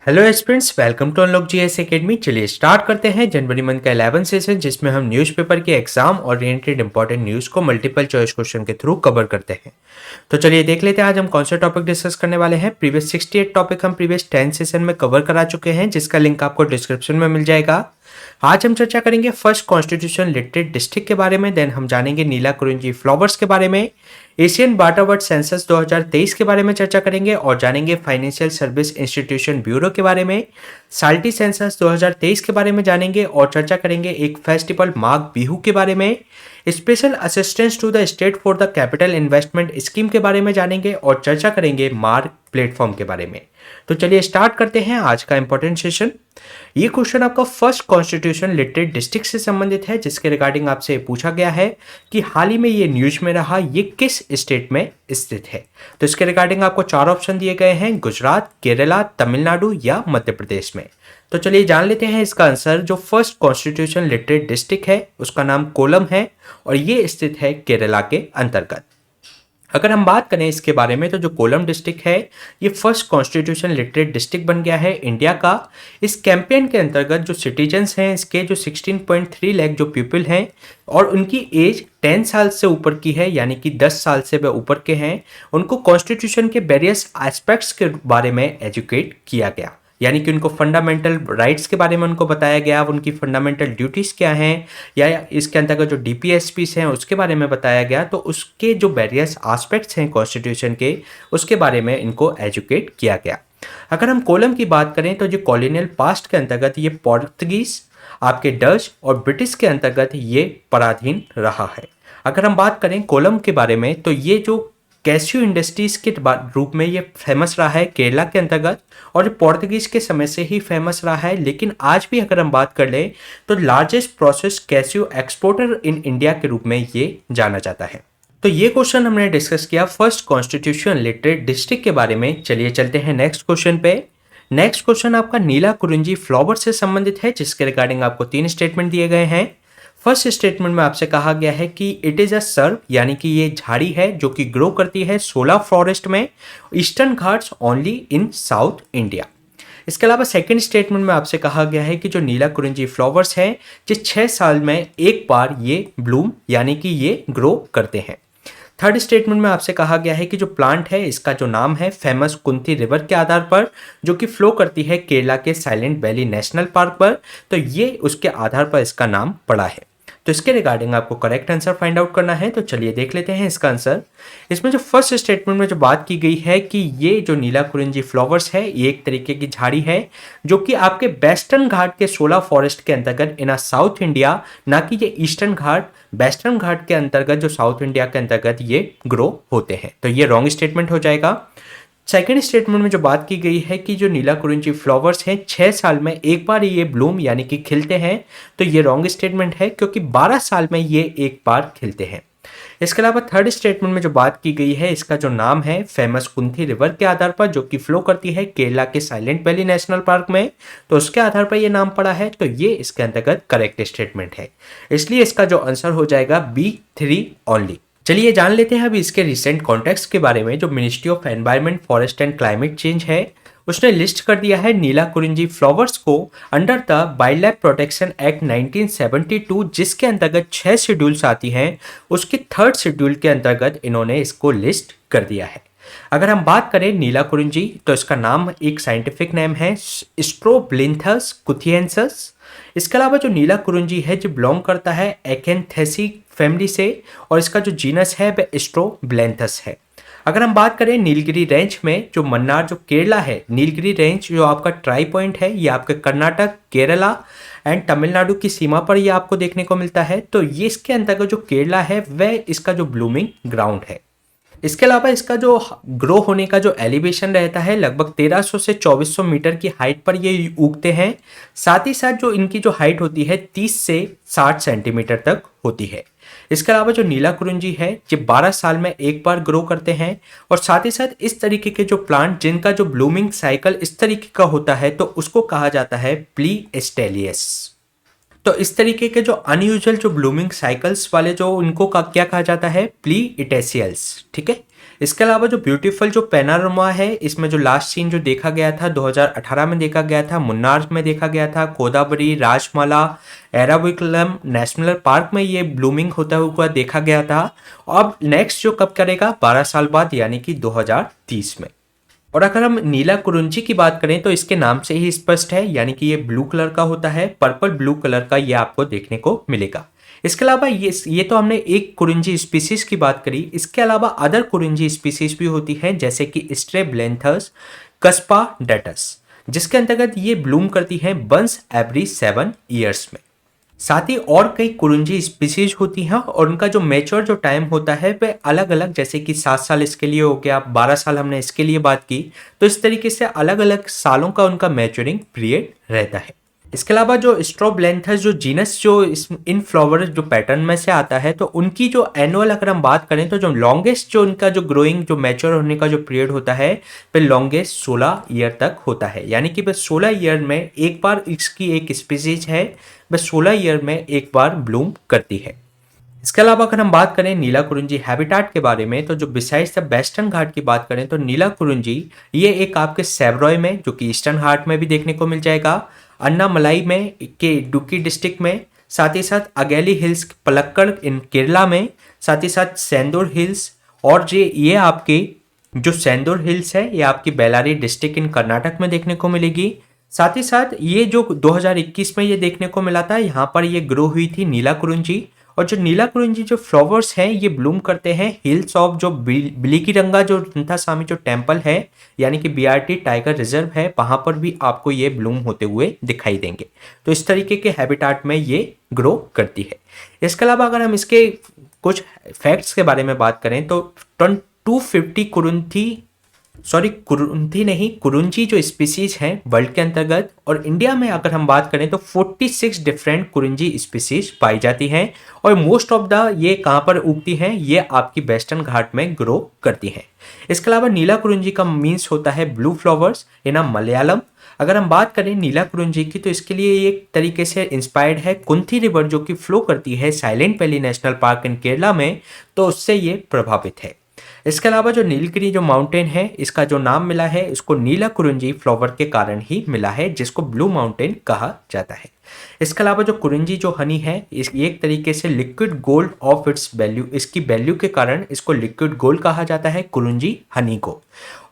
Hello aspirants, welcome to unlock GS academy. चलिए start करते हैं जनवरी मंथ का 11 सेशन, जिसमें हम न्यूज़पेपर के एग्जाम ओरिएंटेड इंपॉर्टेंट न्यूज़ को मल्टीपल चॉइस क्वेश्चन के थ्रू कवर करते हैं। तो चलिए देख लेते हैं आज हम कौन सा टॉपिक डिस्कस करने वाले हैं। प्रीवियस 68 टॉपिक हम प्रीवियस 10 सेशन में कवर करा चुके हैं, जिसका लिंक आपको डिस्क्रिप्शन में मिल जाएगा। आज हम चर्चा करेंगे फर्स्ट कॉन्स्टिट्यूशन लिटरेट डिस्ट्रिक्ट के बारे में, देन हम जानेंगे नीलाकुरिंजी फ्लावर्स के बारे में, एशियन बाटरवर्ड सेंसस 2023 के बारे में चर्चा करेंगे और जानेंगे फाइनेंशियल सर्विस इंस्टीट्यूशन ब्यूरो के बारे में, साल्टी सेंसस 2023 के बारे में जानेंगे और चर्चा करेंगे एक फेस्टिवल माघ बिहू के बारे में, special assistance to the state for the capital investment scheme के बारे में जानेंगे और चर्चा करेंगे मार्क प्लेटफॉर्म के बारे में। तो चलिए स्टार्ट करते हैं आज का इंपॉर्टेंट सेशन। ये क्वेश्चन आपका फर्स्ट कॉन्स्टिट्यूशन लिटरेट डिस्ट्रिक्ट से संबंधित है, जिसके रिगार्डिंग आपसे पूछा गया है कि हाल ही में ये न्यूज में रहा, ये किस स्टेट में स्थित है। तो इसके रिगार्डिंग आपको चार ऑप्शन दिए गए हैं, गुजरात, केरला, तमिलनाडु या मध्य प्रदेश में। तो चलिए जान लेते हैं इसका आंसर। जो फर्स्ट कॉन्स्टिट्यूशन लिटरेट डिस्ट्रिक्ट है उसका नाम कोलम है और ये स्थित है केरला के अंतर्गत। अगर हम बात करें इसके बारे में, तो जो कोलम डिस्ट्रिक्ट है ये फर्स्ट कॉन्स्टिट्यूशन लिटरेट डिस्ट्रिक्ट बन गया है इंडिया का। इस कैंपेन के अंतर्गत जो सिटीजन्स हैं इसके जो 16.3 लाख जो पीपल हैं और उनकी एज 10 साल से ऊपर की है, यानी कि 10 साल से वह ऊपर के हैं, उनको कॉन्स्टिट्यूशन के वेरियस एस्पेक्ट्स के बारे में एजुकेट किया गया। यानी कि उनको फंडामेंटल राइट्स के बारे में उनको बताया गया, उनकी फंडामेंटल ड्यूटीज़ क्या हैं, या इसके अंतर्गत जो डीपीएसपीस हैं उसके बारे में बताया गया। तो उसके जो वेरियस एस्पेक्ट्स हैं कॉन्स्टिट्यूशन के, उसके बारे में इनको एजुकेट किया गया। अगर हम कोलम की बात करें तो जो कॉलोनियल पास्ट के अंतर्गत ये पोर्तुगीज, आपके डच और ब्रिटिश के अंतर्गत ये पराधीन रहा है। अगर हम बात करें कोलम के बारे में, तो ये जो कैसियो इंडस्ट्रीज के रूप में ये फेमस रहा है केरला के अंतर्गत और पोर्तुगीज के समय से ही फेमस रहा है। लेकिन आज भी अगर हम बात कर लें तो largest process Casio exporter in India के रूप में ये जाना जाता है। तो ये क्वेश्चन हमने डिस्कस किया फर्स्ट कॉन्स्टिट्यूशन लिटरेट डिस्ट्रिक्ट के बारे में। चलिए चलते हैं नेक्स्ट क्वेश्चन पे। नेक्स्ट क्वेश्चन आपका नीलाकुरिंजी फ्लावर से संबंधित है, जिसके रिगार्डिंग आपको 3 स्टेटमेंट दिए गए हैं। फर्स्ट स्टेटमेंट में आपसे कहा गया है कि इट इज़ अ सर्व, यानी कि ये झाड़ी है जो कि ग्रो करती है सोला फॉरेस्ट में, eastern Ghats only in south India. इसके अलावा सेकंड स्टेटमेंट में आपसे कहा गया है कि जो नीलाकुरिंजी फ्लावर्स हैं ये 6 साल में एक बार ये ब्लूम यानी कि ये ग्रो करते हैं। थर्ड स्टेटमेंट में आपसे कहा गया है कि जो प्लांट है इसका जो नाम है फेमस कुंती रिवर के आधार पर, जो कि फ्लो करती है केरला के साइलेंट वैली नेशनल पार्क पर, तो ये उसके आधार पर इसका नाम पड़ा है। तो इसके रिगार्डिंग आपको करेक्ट आंसर फाइंड आउट करना है। तो चलिए देख लेते हैं इसका आंसर। इसमें जो फर्स्ट स्टेटमेंट में जो बात की गई है कि ये जो नीलाकुरिंजी फ्लावर्स है ये एक तरीके की झाड़ी है जो कि आपके वेस्टर्न घाट के सोला फॉरेस्ट के अंतर्गत इन साउथ इंडिया, ना कि ये ईस्टर्न घाट, वेस्टर्न घाट के अंतर्गत जो साउथ इंडिया के अंतर्गत ये ग्रो होते हैं। तो ये रॉन्ग स्टेटमेंट हो जाएगा। सेकेंड स्टेटमेंट में जो बात की गई है कि जो नीलाकुरिंजी फ्लावर्स हैं 6 साल में एक बार ये ब्लूम यानी कि खिलते हैं, तो ये रॉन्ग स्टेटमेंट है क्योंकि 12 साल में ये एक बार खिलते हैं। इसके अलावा थर्ड स्टेटमेंट में जो बात की गई है इसका जो नाम है फेमस कुंती रिवर के आधार पर, जो कि फ्लो करती है केरला के साइलेंट वैली नेशनल पार्क में, तो उसके आधार पर ये नाम पड़ा है। तो ये इसके अंतर्गत करेक्ट स्टेटमेंट है, इसलिए इसका जो आंसर हो जाएगा B3 ओनली। चलिए जान लेते हैं अभी इसके रिसेंट कॉन्टेक्स्ट के बारे में। जो ministry of environment, forest and climate change है उसने लिस्ट कर दिया है नीलाकुरिंजी फ्लावर्स को under the wild life protection act 1972, जिसके अंतर्गत 6 शेड्यूल्स आती हैं, उसके थर्ड शेड्यूल के अंतर्गत इन्होंने इसको लिस्ट कर दिया है। अगर हम बात करें नीलाकुरिंजी तो इसका नाम एक साइंटिफिक नेम है स्ट्रोब्लिंथस कुथियेंसिस। इसके अलावा जो नीलाकुरिंजी है जो बिलोंग करता है एकेंथेसी फैमिली से और इसका जो जीनस है वह स्ट्रोब्लेंथस है। अगर हम बात करें नीलगिरी रेंज में, जो मन्नार जो केरला है, नीलगिरी रेंज जो आपका ट्राई पॉइंट है ये आपके कर्नाटक, केरला एंड तमिलनाडु की सीमा पर ये आपको देखने को मिलता है। तो ये इसके अंतर्गत जो केरला है वह इसका जो ब्लूमिंग ग्राउंड है। इसके अलावा इसका जो ग्रो होने का जो एलिवेशन रहता है लगभग 1300 से 2400 मीटर की हाइट पर ये उगते हैं। साथ ही साथ जो इनकी जो हाइट होती है 30 से 60 सेंटीमीटर तक होती है। इसके अलावा जो नीलाकुरिंजी है ये 12 साल में एक बार ग्रो करते हैं और साथ ही साथ इस तरीके के जो प्लांट जिनका जो ब्लूमिंग साइकिल इस तरीके का होता है तो उसको कहा जाता है प्लीस्टेलियस। तो इस तरीके के जो अनयूजुअल जो ब्लूमिंग साइकिल्स वाले जो उनको क्या कहा जाता है, प्लीइटेशियल्स। ठीक है, इसके अलावा जो ब्यूटीफुल जो पैनोरमा है, इसमें जो लास्ट सीन जो देखा गया था 2018 में देखा गया था, मुन्नार में देखा गया था, गोदावरी, राजमाला, एराविकुलम नेशनल पार्क में ये ब्लूमिंग होता हुआ देखा गया था। अब नेक्स्ट जो कब करेगा, 12 साल बाद यानी कि 2030 में। और अगर हम नीला कुरुंची की बात करें तो इसके नाम से ही स्पष्ट है, यानी कि ये ब्लू कलर का होता है, पर्पल ब्लू कलर का ये आपको देखने को मिलेगा। इसके अलावा ये तो हमने एक कुरिंजी स्पीसीज की बात करी। इसके अलावा अदर कुरिंजी स्पीसीज भी होती हैं, जैसे कि स्ट्रेब्लेंथस कस्पाडेटस, जिसके अंतर्गत ये ब्लूम करती हैं वंस एवरी 7 ईयर्स में। साथ ही और कई कुरिंजी स्पीसीज होती हैं और उनका जो मेच्योर जो टाइम होता है वह अलग अलग, जैसे कि 7 साल इसके लिए हो गया, 12 साल हमने इसके लिए बात की। तो इस तरीके से अलग अलग सालों का उनका मैच्योरिंग पीरियड रहता है। इसके अलावा जो स्ट्रोब्लेंथस जो जीनस जो इन फ्लावर जो पैटर्न में से आता है, तो उनकी जो एनुअल अगर हम बात करें तो जो लॉन्गेस्ट जो उनका जो ग्रोइंग जो मैच्योर होने का जो पीरियड होता है वह लॉन्गेस्ट 16 ईयर तक होता है। यानी कि बस 16 ईयर में एक बार इसकी एक स्पीसीज है, बस 16 ईयर में एक बार ब्लूम करती है। इसके अलावा अगर हम बात करें नीला कुरुंजी हैबिटाट के बारे में, तो जो बिसाइड्स द वेस्टर्न घाट की बात करें तो नीला कुरुंजी ये एक आपके सेवरॉय में, जो कि ईस्टर्न घाट में भी देखने को मिल जाएगा, अन्नामलाई में के इडुक्की डिस्ट्रिक्ट में, साथ ही साथ अगेली हिल्स पलक्कड़ इन केरला में, साथ ही साथ सेंदूर हिल्स, और ये आपके जो सेंदूर हिल्स है ये आपकी बेलारी डिस्ट्रिक्ट इन कर्नाटक में देखने को मिलेगी। साथ ही साथ ये जो 2021 में ये देखने को मिला था, यहाँ पर ये ग्रो हुई थी नीला कुरुंजी। और जो नीला कुरुंजी जो फ्लावर्स हैं ये ब्लूम करते हैं हिल्स ऑफ जो बिलिकीरंगा जो रंथास्वामी जो टेम्पल है, यानी कि बीआरटी टाइगर रिजर्व है, वहां पर भी आपको ये ब्लूम होते हुए दिखाई देंगे। तो इस तरीके के हैबिटाट में ये ग्रो करती है। इसके अलावा अगर हम इसके कुछ फैक्ट्स के बारे में बात करें तो 250 कुरुंजी जो स्पीसीज हैं वर्ल्ड के अंतर्गत, और इंडिया में अगर हम बात करें तो 46 डिफरेंट कुरुंजी स्पीसीज पाई जाती हैं। और मोस्ट ऑफ द ये कहाँ पर उगती हैं, ये आपकी वेस्टर्न घाट में ग्रो करती हैं। इसके अलावा नीला कुरुंजी का मीन्स होता है ब्लू फ्लावर्स इन अ मलयालम। अगर हम बात करें नीला कुरुंजी की तो इसके लिए एक तरीके से इंस्पायर्ड है कुंथी रिवर, जो कि फ्लो करती है साइलेंट वैली नेशनल पार्क इन केरला में, तो उससे ये प्रभावित है। इसके अलावा जो नीलगिरी जो माउंटेन है, इसका जो नाम मिला है इसको नीला कुरुंजी फ्लावर के कारण ही मिला है, जिसको ब्लू माउंटेन कहा जाता है। इसके अलावा जो कुरुंजी जो हनी है इस एक तरीके से liquid gold of its value, इसकी वैल्यू के कारण इसको लिक्विड गोल्ड कहा जाता है कुरुंजी हनी को।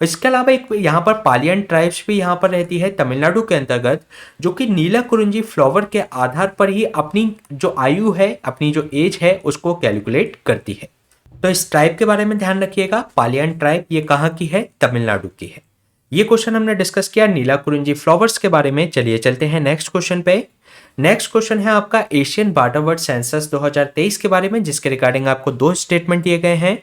इसके अलावा एक यहाँ पर पालियन ट्राइब्स भी यहाँ पर रहती है तमिलनाडु के अंतर्गत, जो कि नीला कुरुंजी फ्लावर के आधार पर ही अपनी जो आयु है, अपनी जो एज है उसको कैलकुलेट करती है। तो इस ट्राइब के बारे में ध्यान रखिएगा, पालियन ट्राइब ये कहाँ की है, तमिलनाडु की है। ये क्वेश्चन हमने डिस्कस किया नीला कुरुंजी फ्लावर्स के बारे में। चलिए चलते हैं नेक्स्ट क्वेश्चन पे। नेक्स्ट क्वेश्चन है आपका एशियन वाटरबर्ड सेंसस 2023 के बारे में, जिसके रिगार्डिंग आपको 2 स्टेटमेंट दिए गए हैं।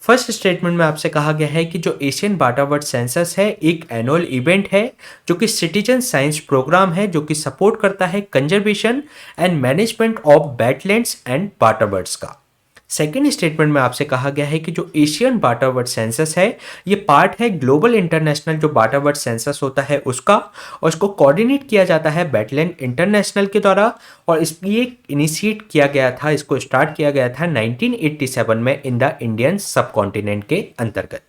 फर्स्ट स्टेटमेंट में आपसे कहा गया है कि जो एशियन वाटरबर्ड सेंसस है एक एनुअल इवेंट है, जो कि सिटीजन साइंस प्रोग्राम है, जो कि सपोर्ट करता है conservation and management of wetlands and waterbirds का। सेकेंड स्टेटमेंट में आपसे कहा गया है कि जो एशियन वाटरबर्ड सेंसस है ये पार्ट है ग्लोबल इंटरनेशनल जो वाटरबर्ड सेंसस होता है उसका, और इसको कोऑर्डिनेट किया जाता है वेटलैंड इंटरनेशनल के द्वारा। और ये इनिशिएट किया गया था, इसको स्टार्ट किया गया था 1987 में इन द इंडियन सब कॉन्टिनेंट के अंतर्गत।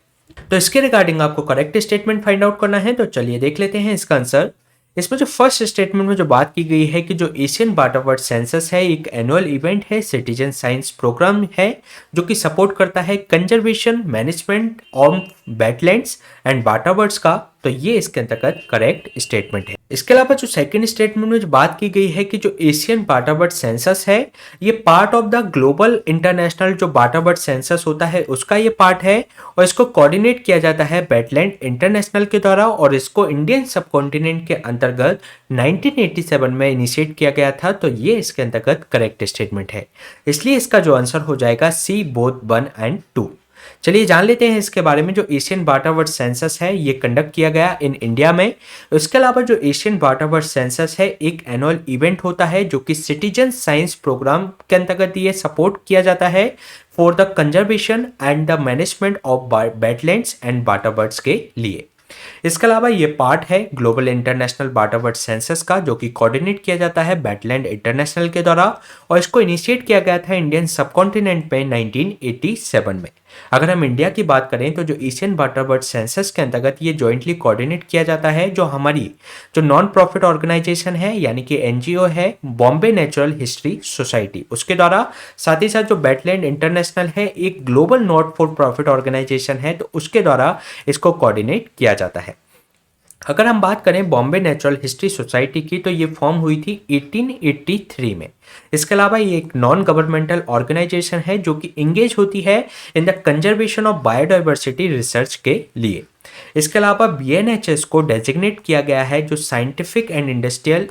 तो इसके रिगार्डिंग आपको करेक्ट स्टेटमेंट फाइंड आउट करना है, तो चलिए देख लेते हैं इसका आंसर। इसमें जो फर्स्ट स्टेटमेंट में जो बात की गई है कि जो एशियन वाटरबर्ड सेंसस है एक एनुअल इवेंट है, सिटीजन साइंस प्रोग्राम है, जो कि सपोर्ट करता है conservation management of wetlands and waterbirds का, तो ये इसके अंतर्गत करेक्ट स्टेटमेंट है। इसके अलावा जो सेकंड स्टेटमेंट में जो बात की गई है कि जो एशियन वाटरबर्ड सेंसस है ये part of the global international जो वाटरबर्ड सेंसस होता है उसका ये पार्ट है, और इसको कोऑर्डिनेट किया जाता है वेटलैंड इंटरनेशनल के द्वारा, और इसको इंडियन सब कॉन्टिनेंट के अंतर्गत 1987 में इनिशिएट किया गया था, तो ये इसके अंतर्गत करेक्ट स्टेटमेंट है। इसलिए इसका जो आंसर हो जाएगा सी बोथ 1 एंड 2। चलिए जान लेते हैं इसके बारे में। जो एशियन वाटरबर्ड सेंसस है ये कंडक्ट किया गया इन इंडिया में। इसके अलावा जो एशियन वाटरबर्ड सेंसस है एक एनुअल इवेंट होता है, जो कि सिटीजन साइंस प्रोग्राम के अंतर्गत ये सपोर्ट किया जाता है for the conservation and the management of wetlands and waterbirds के लिए। इसके अलावा ये पार्ट है ग्लोबल इंटरनेशनल वाटरवर्ड सेंसस का, जो कि कोऑर्डिनेट किया जाता है वेटलैंड इंटरनेशनल के द्वारा, और इसको इनिशिएट किया गया था इंडियन सबकॉन्टिनेंट में 1987 में। अगर हम इंडिया की बात करें तो जो एशियन वाटरवर्ड सेंसस के अंतर्गत ये जॉइंटली कोऑर्डिनेट किया जाता है, जो हमारी जो नॉन प्रॉफिट ऑर्गेनाइजेशन है यानी कि एनजीओ है बॉम्बे नेचुरल हिस्ट्री सोसाइटी, उसके द्वारा, साथ ही साथ जो वेटलैंड इंटरनेशनल है एक global not for profit organisation है, तो उसके द्वारा इसको कोऑर्डिनेट किया जाता है। अगर हम बात करें बॉम्बे नेचुरल हिस्ट्री सोसाइटी की, तो ये फॉर्म हुई थी 1883 में। इसके अलावा ये एक नॉन गवर्नमेंटल ऑर्गेनाइजेशन है जो कि इंगेज होती है in the conservation of biodiversity research के लिए। इसके अलावा बीएनएचएस को डेजिग्नेट किया गया है जो scientific and industrial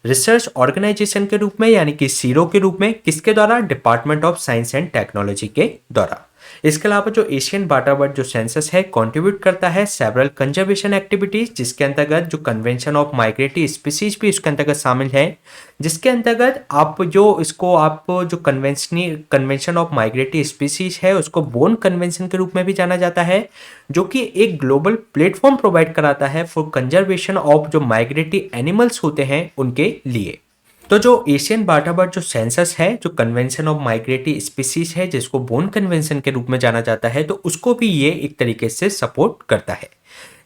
research organisation के रूप में, यानी कि सीरो के रूप में, किसके द्वारा, department of science and technology के द्वारा। इसके अलावा जो एशियन वाटरवर्ड जो सेंसस है कंट्रीब्यूट करता है सेवरल कंजर्वेशन एक्टिविटीज, जिसके अंतर्गत जो कन्वेंशन ऑफ माइग्रेटरी स्पीसीज भी उसके अंतर्गत शामिल है, जिसके अंतर्गत आप जो कन्वेंशन ऑफ माइग्रेटरी स्पीसीज है उसको बोन कन्वेंशन के रूप में भी जाना जाता है, जो कि एक ग्लोबल प्लेटफॉर्म प्रोवाइड कराता है फॉर कंजर्वेशन ऑफ जो माइग्रेटरी एनिमल्स होते हैं उनके लिए। तो जो एशियन वाटरवर्ड जो सेंसस है, जो कन्वेंशन ऑफ माइग्रेटरी स्पीसीज है जिसको बोन कन्वेंशन के रूप में जाना जाता है, तो उसको भी ये एक तरीके से सपोर्ट करता है।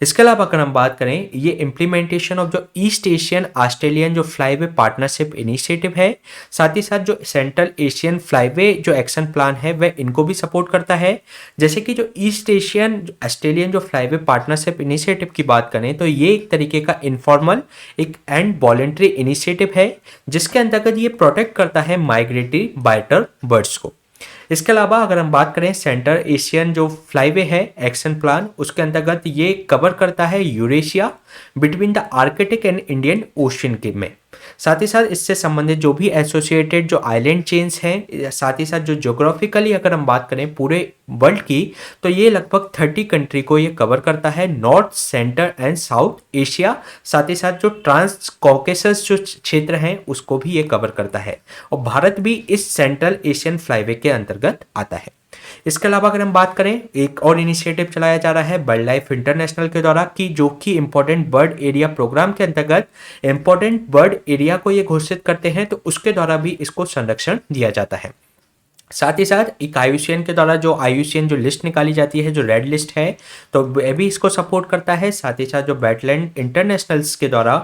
इसके अलावा अगर हम बात करें, ये इम्प्लीमेंटेशन ऑफ जो ईस्ट एशियन ऑस्ट्रेलियन जो फ्लाईवे पार्टनरशिप इनिशिएटिव है, साथ ही साथ जो सेंट्रल एशियन फ्लाईवे जो एक्शन प्लान है वह इनको भी सपोर्ट करता है। जैसे कि जो ईस्ट एशियन ऑस्ट्रेलियन जो फ्लाईवे पार्टनरशिप इनिशिएटिव की बात करें, तो ये एक तरीके का इनफॉर्मल एक एंड वॉलेंट्री इनिशिएटिव है जिसके अंतर्गत ये प्रोटेक्ट करता है माइग्रेटरी बाइटर बर्ड्स को। इसके अलावा अगर हम बात करें सेंट्रल एशियन जो फ्लाईवे है एक्शन प्लान, उसके अंतर्गत ये कवर करता है Eurasia between the Arctic and Indian ocean के में। साथ ही साथ इससे संबंधित जो भी एसोसिएटेड जो आइलैंड चेन्स हैं, साथ ही साथ जो ज्योग्राफिकली अगर हम बात करें पूरे वर्ल्ड की, तो ये लगभग 30 कंट्री को ये कवर करता है, north centre and south Asia, साथ ही साथ जो ट्रांस कॉकेसस जो क्षेत्र हैं उसको भी ये कवर करता है, और भारत भी इस सेंट्रल एशियन फ्लाईवे के अंतर्गत आता है। इसके अलावा अगर हम बात करें, एक और इनिशिएटिव चलाया जा रहा है बर्ड लाइफ इंटरनेशनल के द्वारा, कि जो कि इंपॉर्टेंट बर्ड एरिया प्रोग्राम के अंतर्गत इंपॉर्टेंट बर्ड एरिया को ये घोषित करते हैं, तो उसके द्वारा भी इसको संरक्षण दिया जाता है। साथ ही साथ एक आईयूसीएन के द्वारा जो आईयूसीएन जो लिस्ट निकाली जाती है, जो रेड लिस्ट है, तो वह भी इसको सपोर्ट करता है। साथ ही साथ जो वेटलैंड इंटरनेशनल्स के द्वारा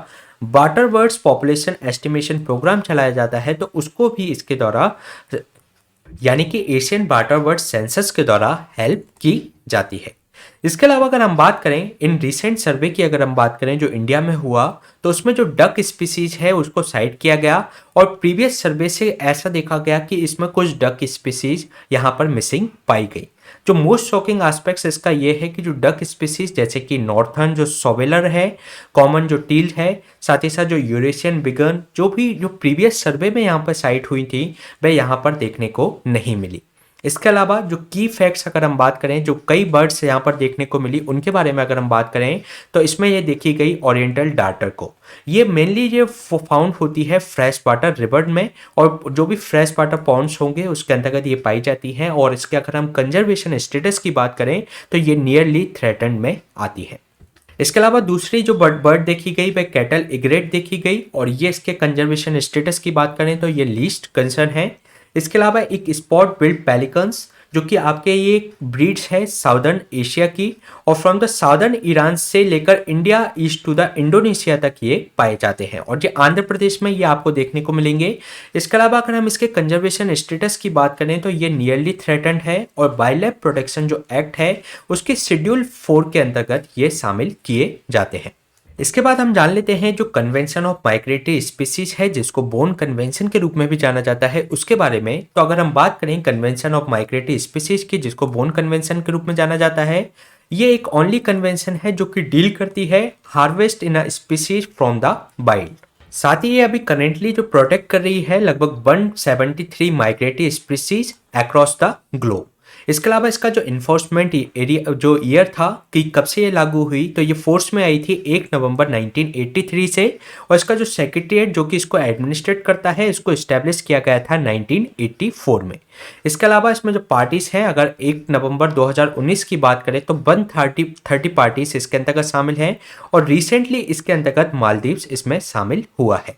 water birds population estimation programme चलाया जाता है, तो उसको भी इसके द्वारा यानी कि एशियन वाटरवर्ड सेंसस के द्वारा हेल्प की जाती है। इसके अलावा अगर हम बात करें इन रिसेंट सर्वे की, अगर हम बात करें जो इंडिया में हुआ, तो उसमें जो डक स्पीसीज है उसको साइड किया गया, और प्रीवियस सर्वे से ऐसा देखा गया कि इसमें कुछ डक स्पीसीज यहाँ पर मिसिंग पाई गई। जो मोस्ट शॉकिंग एस्पेक्ट्स इसका ये है कि जो डक स्पीसीज जैसे कि नॉर्थर्न जो सोवेलर है, कॉमन जो टील है, साथ ही साथ जो यूरेशियन बिगन, जो प्रीवियस सर्वे में यहाँ पर साइट हुई थी वह यहाँ पर देखने को नहीं मिली। इसके अलावा जो की फैक्ट्स अगर हम बात करें, जो कई बर्ड्स यहाँ पर देखने को मिली उनके बारे में अगर हम बात करें, तो इसमें ये देखी गई ओरिएंटल डार्टर को, ये मेनली ये फाउंड होती है फ्रेश वाटर रिवर में, और जो भी फ्रेश वाटर पॉन्ड्स होंगे उसके अंतर्गत ये पाई जाती है, और इसके अगर हम कंजर्वेशन स्टेटस की बात करें तो ये नियरली थ्रेटन्ड में आती है। इसके अलावा दूसरी जो बर्ड देखी गई वह कैटल इग्रेट देखी गई, और ये इसके कंजर्वेशन स्टेटस की बात करें तो ये लीस्ट कंसर्न है। इसके अलावा एक स्पॉट बिल्ड पेलिकन्स, जो कि आपके ये ब्रीड्स है साउदर्न एशिया की, और फ्रॉम द साउदर्न ईरान से लेकर India east to the Indonesia तक ये पाए जाते हैं, और ये आंध्र प्रदेश में ये आपको देखने को मिलेंगे। इसके अलावा अगर हम इसके कंजर्वेशन स्टेटस की बात करें तो ये नियरली थ्रेटन्ड है, और वाइल्ड लाइफ प्रोटेक्शन जो एक्ट है उसके शेड्यूल 4 के अंतर्गत ये शामिल किए जाते हैं। इसके बाद हम जान लेते हैं जो कन्वेंशन ऑफ माइग्रेटरी स्पीसीज है, जिसको बोन कन्वेंशन के रूप में भी जाना जाता है, उसके बारे में। तो अगर हम बात करें कन्वेंशन ऑफ माइग्रेटरी स्पीसीज की, जिसको बोन कन्वेंशन के रूप में जाना जाता है, ये एक ओनली कन्वेंशन है जो कि डील करती है harvest in a species from the wild. साथ ही ये अभी करेंटली जो प्रोटेक्ट कर रही है लगभग 173 migratory species across the globe. इसके अलावा इसका जो इन्फोर्समेंट एरिया जो ईयर था कि कब से ये लागू हुई, तो ये फोर्स में आई थी 1 नवंबर 1983 से, और इसका जो सेक्रेटेरिएट जो कि इसको एडमिनिस्ट्रेट करता है, इसको इस्टेब्लिश किया गया था 1984 में। इसके अलावा इसमें जो पार्टीज हैं, अगर 1 नवंबर 2019 की बात करें तो 130 पार्टीज इसके अंतर्गत शामिल हैं, और रिसेंटली इसके अंतर्गत मालदीव्स इसमें शामिल हुआ है।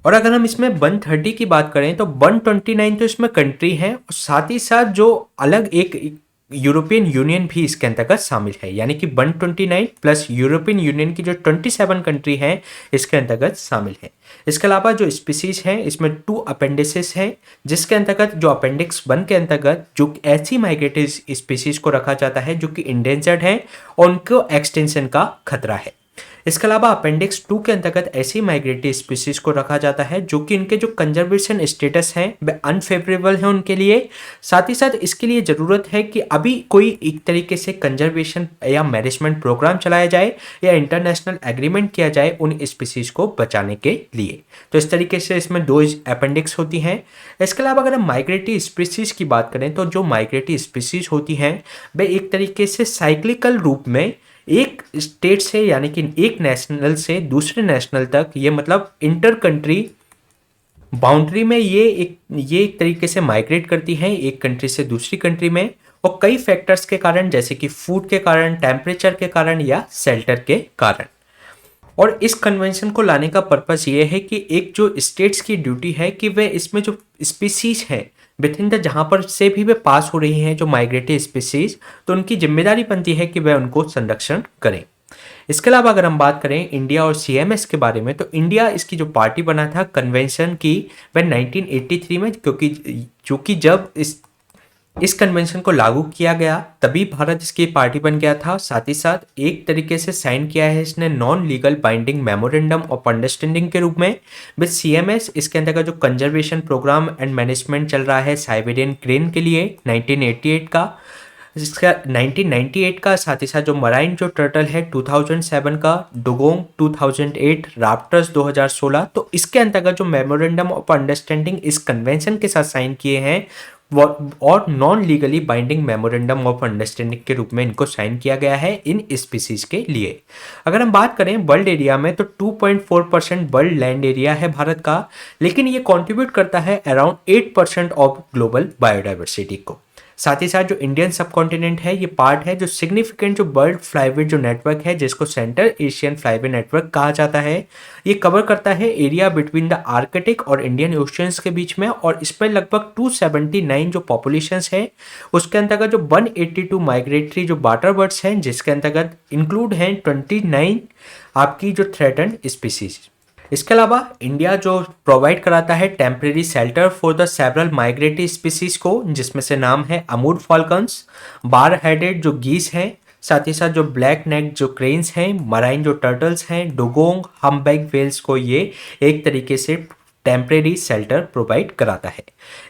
और अगर हम इसमें 130 की बात करें तो 129 तो इसमें कंट्री हैं, और साथ ही साथ जो अलग एक यूरोपियन यूनियन भी इसके अंतर्गत शामिल है, यानी कि 129 प्लस यूरोपियन यूनियन की जो 27 कंट्री हैं इसके अंतर्गत शामिल है। इसके अलावा जो स्पीसीज हैं इसमें 2 अपेंडिसेस हैं, जिसके अंतर्गत जो अपेंडिक्स 1 के अंतर्गत जो ऐसी माइग्रेटरी स्पीसीज को रखा जाता है जो कि इंडेंजर्ड हैं और उनको एक्सटेंशन का खतरा है। इसके अलावा अपेंडिक्स 2 के अंतर्गत ऐसी माइग्रेटरी स्पीसीज को रखा जाता है जो कि इनके जो कंजर्वेशन स्टेटस हैं वह अनफेवरेबल है उनके लिए। साथ ही साथ इसके लिए ज़रूरत है कि अभी कोई एक तरीके से कंजर्वेशन या मैनेजमेंट प्रोग्राम चलाया जाए या इंटरनेशनल एग्रीमेंट किया जाए उन स्पीसीज को बचाने के लिए। तो इस तरीके से इसमें 2 अपेंडिक्स होती हैं। इसके अलावा अगर हम माइग्रेटरी स्पीसीज की बात करें तो जो माइग्रेटरी स्पीसीज होती हैं वे एक तरीके से साइक्लिकल रूप में एक स्टेट से यानी कि एक नेशनल से दूसरे नेशनल तक, ये मतलब इंटर कंट्री बाउंड्री में ये एक तरीके से माइग्रेट करती हैं एक कंट्री से दूसरी कंट्री में, और कई फैक्टर्स के कारण जैसे कि फूड के कारण, टेम्परेचर के कारण या शेल्टर के कारण। और इस कन्वेंशन को लाने का पर्पस ये है कि एक जो स्टेट्स की ड्यूटी है कि वे इसमें जो स्पीसीज है विद इन द जहाँ पर से भी वे पास हो रही हैं जो माइग्रेटरी स्पीसीज, तो उनकी जिम्मेदारी बनती है कि वे उनको संरक्षण करें। इसके अलावा अगर हम बात करें इंडिया और सीएमएस के बारे में, तो इंडिया इसकी जो पार्टी बना था कन्वेंशन की वह 1983 में, क्योंकि जब इस कन्वेंशन को लागू किया गया तभी भारत इसकी पार्टी बन गया था। साथ ही साथ एक तरीके से साइन किया है इसने non legal binding memorandum of understanding के रूप में विद सीएमएस। इसके अंतर्गत जो कंजर्वेशन प्रोग्राम एंड मैनेजमेंट चल रहा है साइबेरियन क्रेन के लिए 1988 का, इसका 1998 का, साथ ही साथ जो मराइन जो टर्टल है 2007 का, डुगोंग 2008, राप्टर्स 2016, तो इसके अंतर्गत जो मेमोरेंडम ऑफ अंडरस्टैंडिंग इस कन्वेंशन के साथ साइन किए हैं और non legally binding memorandum of understanding के रूप में इनको साइन किया गया है इन स्पीसीज के लिए। अगर हम बात करें वर्ल्ड एरिया में तो 2.4% वर्ल्ड लैंड एरिया है भारत का, लेकिन ये कंट्रीब्यूट करता है अराउंड 8% ऑफ ग्लोबल बायोडाइवर्सिटी को। साथ ही साथ जो इंडियन सब कॉन्टिनेंट है ये पार्ट है जो सिग्निफिकेंट जो बर्ड फ्लाईवे जो नेटवर्क है जिसको सेंट्रल एशियन फ्लाईवे नेटवर्क कहा जाता है। ये कवर करता है एरिया बिटवीन द आर्कटिक और इंडियन ओशियंस के बीच में, और इस पर लगभग 279 जो पॉपुलेशंस है उसके अंतर्गत जो 182 माइग्रेटरी जो वाटर बर्ड्स हैं जिसके अंतर्गत इंक्लूड हैं 29 आपकी जो थ्रेटन्ड स्पीसीज। इसके अलावा इंडिया जो प्रोवाइड कराता है temporary shelter for the several migratory species को, जिसमें से नाम है अमूर फॉल्कन्स, बार हेडेड जो गीस हैं, साथ ही साथ जो ब्लैक नेक जो क्रेन्स हैं, मराइन जो टर्टल्स हैं, डुगोंग, हम्बैक वेल्स को ये एक तरीके से टेम्परेरी शेल्टर प्रोवाइड कराता है।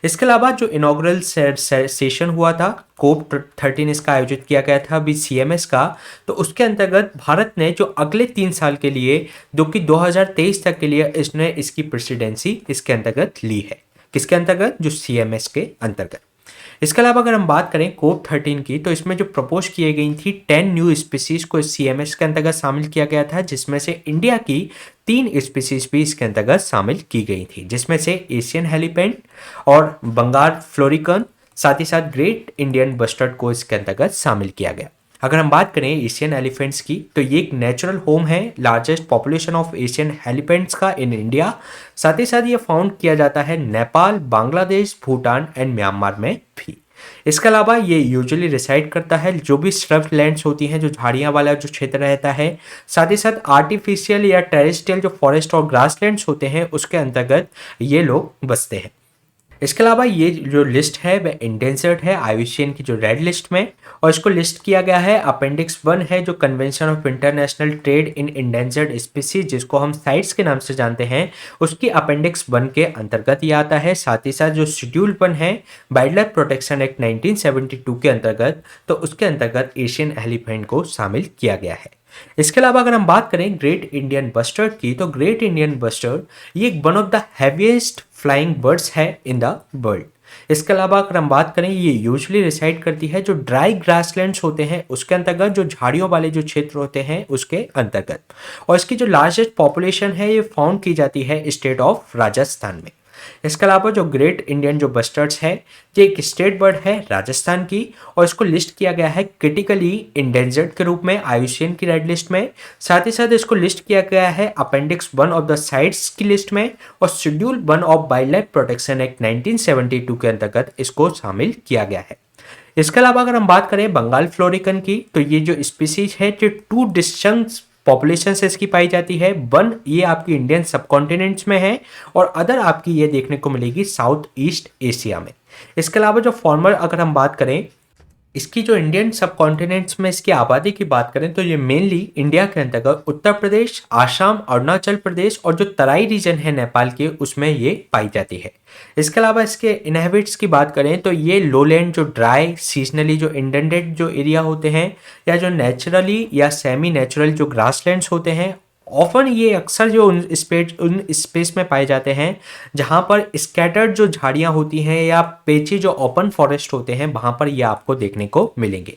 इसके अलावा जो इनॉग्रल सेशन हुआ था कोप 13 इसका आयोजित किया गया था अभी सीएमएस का, तो उसके अंतर्गत भारत ने जो अगले 3 साल के लिए जो कि 2023 तक के लिए इसने इसकी प्रेसिडेंसी इसके अंतर्गत ली है। किसके अंतर्गत? जो सीएमएस के अंतर्गत। इसके अलावा अगर हम बात करें कोप 13 की, तो इसमें जो प्रपोज किए गई थी 10 न्यू स्पीसीज को सीएमएस के अंतर्गत शामिल किया गया था, जिसमें से इंडिया की 3 स्पीसीज भी इसके अंतर्गत शामिल की गई थी, जिसमें से एशियन हेलीपेंट और बंगाल फ्लोरिकन, साथ ही साथ ग्रेट इंडियन बस्टर्ड को इसके अंतर्गत शामिल किया गया। अगर हम बात करें एशियन एलिफेंट्स की, तो ये एक नेचुरल होम है largest population of Asian elephants का इन इंडिया। साथ ही साथ ये फाउंड किया जाता है नेपाल, बांग्लादेश, भूटान एंड म्यांमार में भी। इसके अलावा ये यूजुअली रिसाइड करता है जो भी स्ट्रब लैंड्स होती हैं, जो झाड़ियाँ वाला जो क्षेत्र रहता है, साथ ही साथ आर्टिफिशियल या टेरेस्ट्रियल जो फॉरेस्ट और ग्रासलैंड्स होते हैं उसके अंतर्गत ये लोग बसते हैं। इसके अलावा ये जो लिस्ट है वह इंडेंजर्ड है आईयूसीएन की जो रेड लिस्ट में, और इसको लिस्ट किया गया है अपेंडिक्स 1 है जो convention of international trade in endangered species, जिसको हम साइट्स के नाम से जानते हैं, उसकी अपेंडिक्स 1 के अंतर्गत ये आता है। साथ ही साथ जो शेड्यूल 1 है वाइल्ड लाइफ प्रोटेक्शन एक्ट 1972 के अंतर्गत, तो उसके अंतर्गत एशियन एलिफेंट को शामिल किया गया है। इसके अलावा अगर हम बात करें ग्रेट इंडियन बस्टर्ड की, तो ग्रेट इंडियन बस्टर्ड ये one of the heaviest flying birds है इन द वर्ल्ड। इसके अलावा अगर हम बात करें, ये यूजुअली रिसाइड करती है जो ड्राई ग्रासलैंड्स होते हैं उसके अंतर्गत, जो झाड़ियों वाले जो क्षेत्र होते हैं उसके अंतर्गत। और इसकी जो लार्जेस्ट पॉपुलेशन है ये फाउंड की जाती है स्टेट ऑफ राजस्थान में। इसके अलावा जो ग्रेट इंडियन जो बस्टर्ड्स है, ये एक स्टेट बर्ड है राजस्थान की, और इसको लिस्ट किया गया है क्रिटिकली इंडेंजर्ड के रूप में IUCN की रेड लिस्ट में। साथ ही साथ इसको लिस्ट किया गया है अपेंडिक्स 1 ऑफ द साइट्स की लिस्ट में, और schedule 1 of wild life protection act 1972 के अंतर्गत इसको शामिल किया गया है। इसके अलावा अगर हम बात करें बंगाल फ्लोरिकन की, तो ये जो स्पीसीज है जो 2 डिस्टिंक्ट पॉपुलेशन से इसकी पाई जाती है। 1 ये आपकी इंडियन सबकॉन्टिनेंट्स में है, और अदर आपकी ये देखने को मिलेगी साउथ ईस्ट एशिया में। इसके अलावा जो फॉर्मर अगर हम बात करें, इसकी जो इंडियन सबकॉन्टिनेंट्स में इसकी आबादी की बात करें तो ये मेनली इंडिया के अंतर्गत उत्तर प्रदेश, आसाम, अरुणाचल प्रदेश और जो तराई रीजन है नेपाल के, उसमें ये पाई जाती है। इसके अलावा इसके इनहेबिट्स की बात करें तो ये लोलैंड जो ड्राई सीजनली जो इंडेंटेड जो एरिया होते हैं, या जो नेचुरली या सेमी नेचुरल जो ग्रासलैंड्स होते हैं, ऑफन ये अक्सर जो उन स्पेस में पाए जाते हैं जहाँ पर स्कैटर्ड जो झाड़ियाँ होती हैं या पेची जो ओपन फॉरेस्ट होते हैं, वहाँ पर ये आपको देखने को मिलेंगे।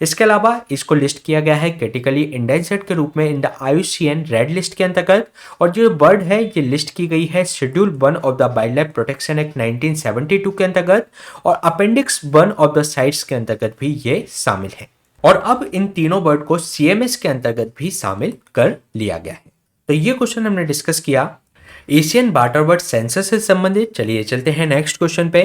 इसके अलावा इसको लिस्ट किया गया है क्रिटिकली इंडेंजर्ड के रूप में in the IUCN red list के अंतर्गत, और जो बर्ड है ये लिस्ट की गई है schedule 1 of the wild life protection act 1972 के अंतर्गत, और अपेंडिक्स 1 ऑफ द साइट्स के अंतर्गत भी ये शामिल है। और अब इन तीनों बर्ड को CMS के अंतर्गत भी शामिल कर लिया गया है। तो ये क्वेश्चन हमने डिस्कस किया एशियन वाटर बर्ड सेंसस से संबंधित। चलिए चलते हैं नेक्स्ट क्वेश्चन पे।